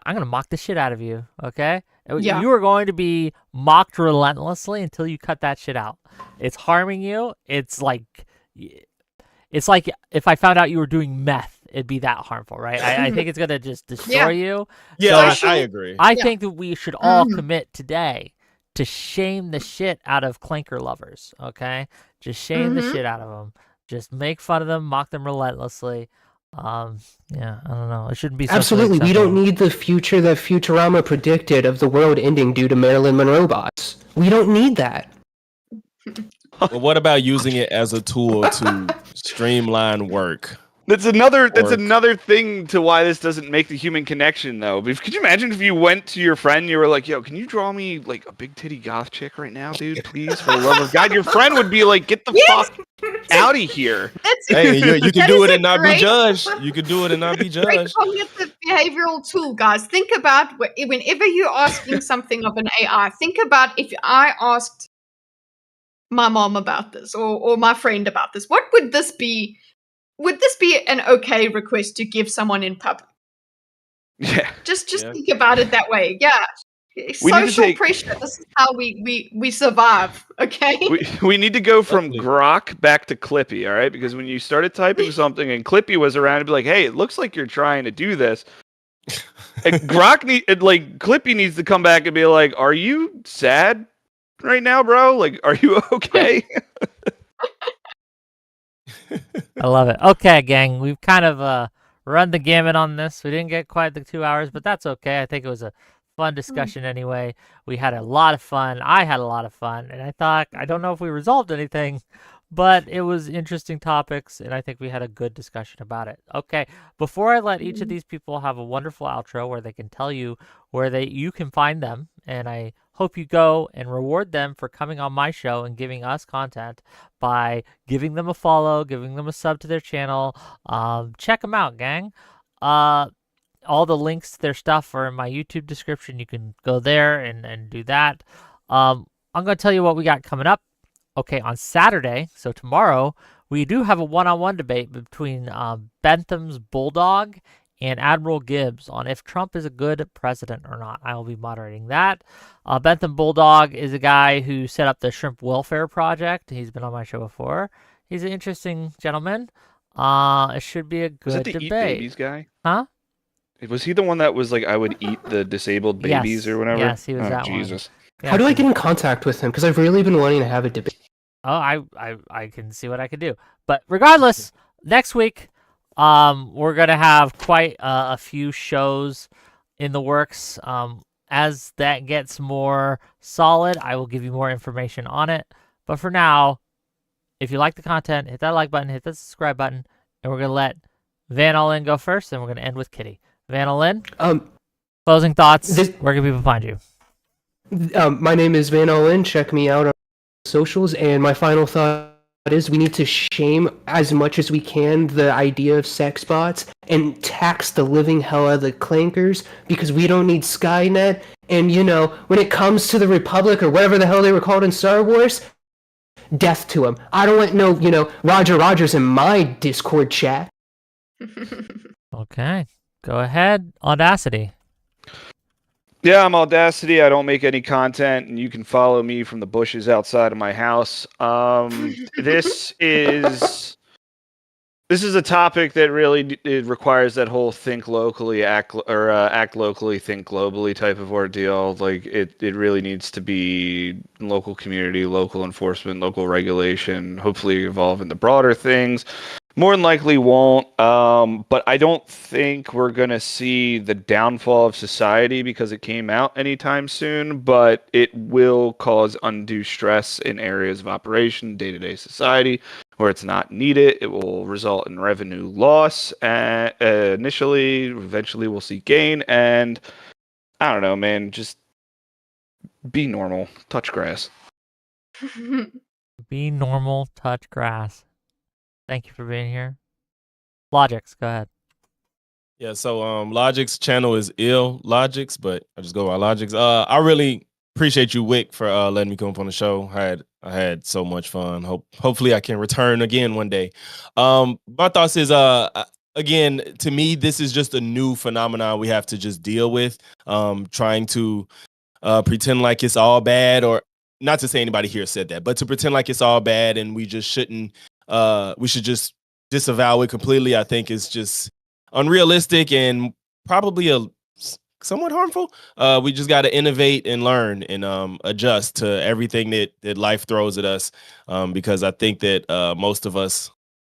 I'm gonna mock the shit out of you. Okay, Yeah. you are going to be mocked relentlessly until you cut that shit out. It's harming you. It's like if I found out you were doing meth, it'd be that harmful, right? I think it's gonna just destroy you. Yeah, So I agree. I Yeah. think that we should all Mhm. commit today to shame the shit out of clanker lovers, okay? Just shame the Mhm. shit out of them. Just make fun of them, mock them relentlessly. Yeah, I don't know. It shouldn't be socially Absolutely, we don't acceptable. need the future that Futurama predicted of the world ending due to Marilyn Monroe bots. We don't need that. But what about using it as a tool to streamline work? That's another Or- thing to why this doesn't make the human connection though. Could you imagine if you went to your friend and you were like, "Yo, can you draw me like a big titty goth chick right now, dude? Please, for the love of God." Your friend would be like, "Get the Yes! fuck out of here." That's Hey, you can That do is it a and not be great- judged. You can do it and not be great judged. cognitive behavioral tool, guys. Think about whenever you're asking something of an AI, think about if I asked my mom about this or my friend about this, what would this be? Would this be an okay request to give someone in public? Yeah. Just Yeah. think about it that way. Yeah. We need to Social take- pressure. This is how we survive. Okay. We need to go from Definitely. Grok back to Clippy, all right? Because when you started typing something and Clippy was around, it'd be like, "Hey, it looks like you're trying to do this." And Clippy needs to come back and be like, "Are you sad right now, bro? Like, are you okay?" I love it. Okay, gang, we've kind of run the gamut on this. We didn't get quite the 2 hours, but that's okay. I think it was a fun discussion anyway. We had a lot of fun. I had a lot of fun, and I don't know if we resolved anything, but it was interesting topics, and I think we had a good discussion about it. Okay, before I let each of these people have a wonderful outro where they can tell you where you can find them, and I hope you go and reward them for coming on my show and giving us content by giving them a follow, giving them a sub to their channel. Check them out, gang. All the links to their stuff are in my YouTube description. You can go there and do that. I'm going to tell you what we got coming up. Okay, on Saturday, so tomorrow, we do have a one-on-one debate between Bentham's Bulldog and Admiral Gibbs on if Trump is a good president or not. I will be moderating that. Bentham Bulldog is a guy who set up the Shrimp Welfare Project. He's been on my show before. He's an interesting gentleman. It should be a Was good it the debate. Eat Babies guy? Huh? Was he the one that was like, "I would eat the disabled babies" Yes, or whatever? yes, he was Oh, that one. Jesus. Yeah, How do I so- get in contact with him? Because I've really been wanting to have a debate. Oh, I can see what I can do. But regardless, next week, we're gonna have quite a few shows in the works. As that gets more solid, I will give you more information on it. But for now, if you like the content, hit that like button, hit that subscribe button, and we're gonna let Van Allen go first, and we're gonna end with Kitteh. Van Allen, closing thoughts. Where can people find you? My name is Van Olin. Check me out on socials. And my final thought is we need to shame as much as we can the idea of sex bots and tax the living hell out of the clankers because we don't need Skynet. And, when it comes to the Republic or whatever the hell they were called in Star Wars, death to them. I don't want no, Roger Rogers in my Discord chat. Okay. Go ahead. Audacity. Yeah, I'm Audacity. I don't make any content, and you can follow me from the bushes outside of my house. This is a topic that really it requires that whole think locally, act locally, think globally type of ordeal. Like it really needs to be local community, local enforcement, local regulation. Hopefully, evolve into broader things. More than likely won't, but I don't think we're going to see the downfall of society because it came out anytime soon, but it will cause undue stress in areas of operation, day-to-day society, where it's not needed. It will result in revenue loss initially, eventually we'll see gain, and I don't know, man, just be normal, touch grass. Be normal, touch grass. Thank you for being here. Logix, go ahead. Yeah, so Logix channel is ill Logix, but I just go by Logix. I really appreciate you, Wick, for letting me come up on the show. I had so much fun. Hopefully I can return again one day. My thoughts is again, to me, this is just a new phenomenon we have to just deal with. Trying to pretend like it's all bad, or not to say anybody here said that, but to pretend like it's all bad and we just shouldn't. We should just disavow it completely. I think it's just unrealistic and probably somewhat harmful. We just got to innovate and learn and adjust to everything that life throws at us, because I think that most of us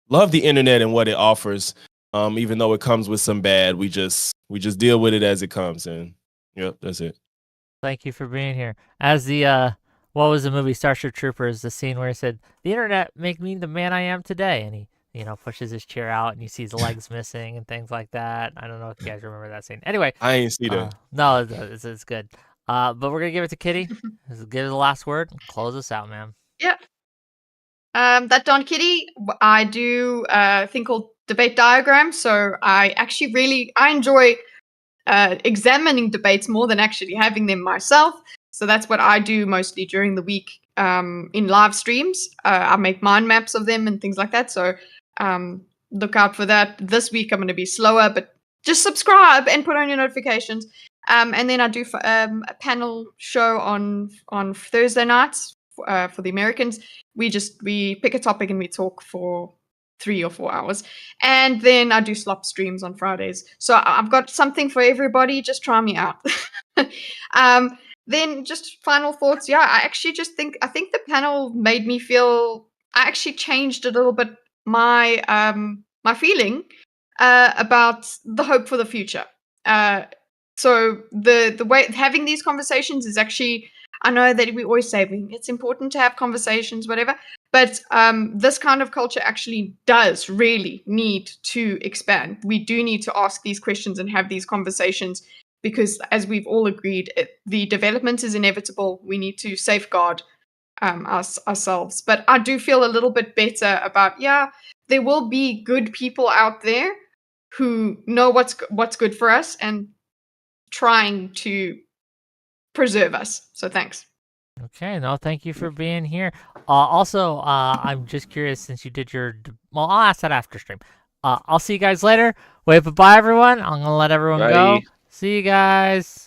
love the internet and what it offers, even though it comes with some bad. We just deal with it as it comes, and yep, that's it. Thank you for being here. As the what was the movie Starship Troopers? The scene where he said, "The internet made me the man I am today," and he pushes his chair out and you see his legs missing and things like that. I don't know if you guys remember that scene. Anyway, I ain't see that. No, it's good. But we're gonna give it to Kitty. Give it the last word and close us out, man. Yeah. That Don Kitty, I do a thing called debate diagrams. So I enjoy examining debates more than actually having them myself. So that's what I do mostly during the week in live streams. I make mind maps of them and things like that. So look out for that. This week I'm going to be slower, but just subscribe and put on your notifications. And then I do a panel show on Thursday nights for the Americans. We pick a topic and we talk for 3 or 4 hours. And then I do slop streams on Fridays. So I've got something for everybody. Just try me out. Then just final thoughts. Yeah, I think the panel made me feel, I actually changed a little bit my my feeling about the hope for the future. So the way having these conversations is actually, I know that we always say it's important to have conversations, whatever, but this kind of culture actually does really need to expand. We do need to ask these questions and have these conversations because, as we've all agreed, the development is inevitable. We need to safeguard ourselves. But I do feel a little bit better about, there will be good people out there who know what's good for us and trying to preserve us. So thanks. Okay, no, thank you for being here. Also, I'm just curious, since you did well, I'll ask that after stream. I'll see you guys later. Wait, but bye, everyone. I'm gonna let everyone go. See you guys.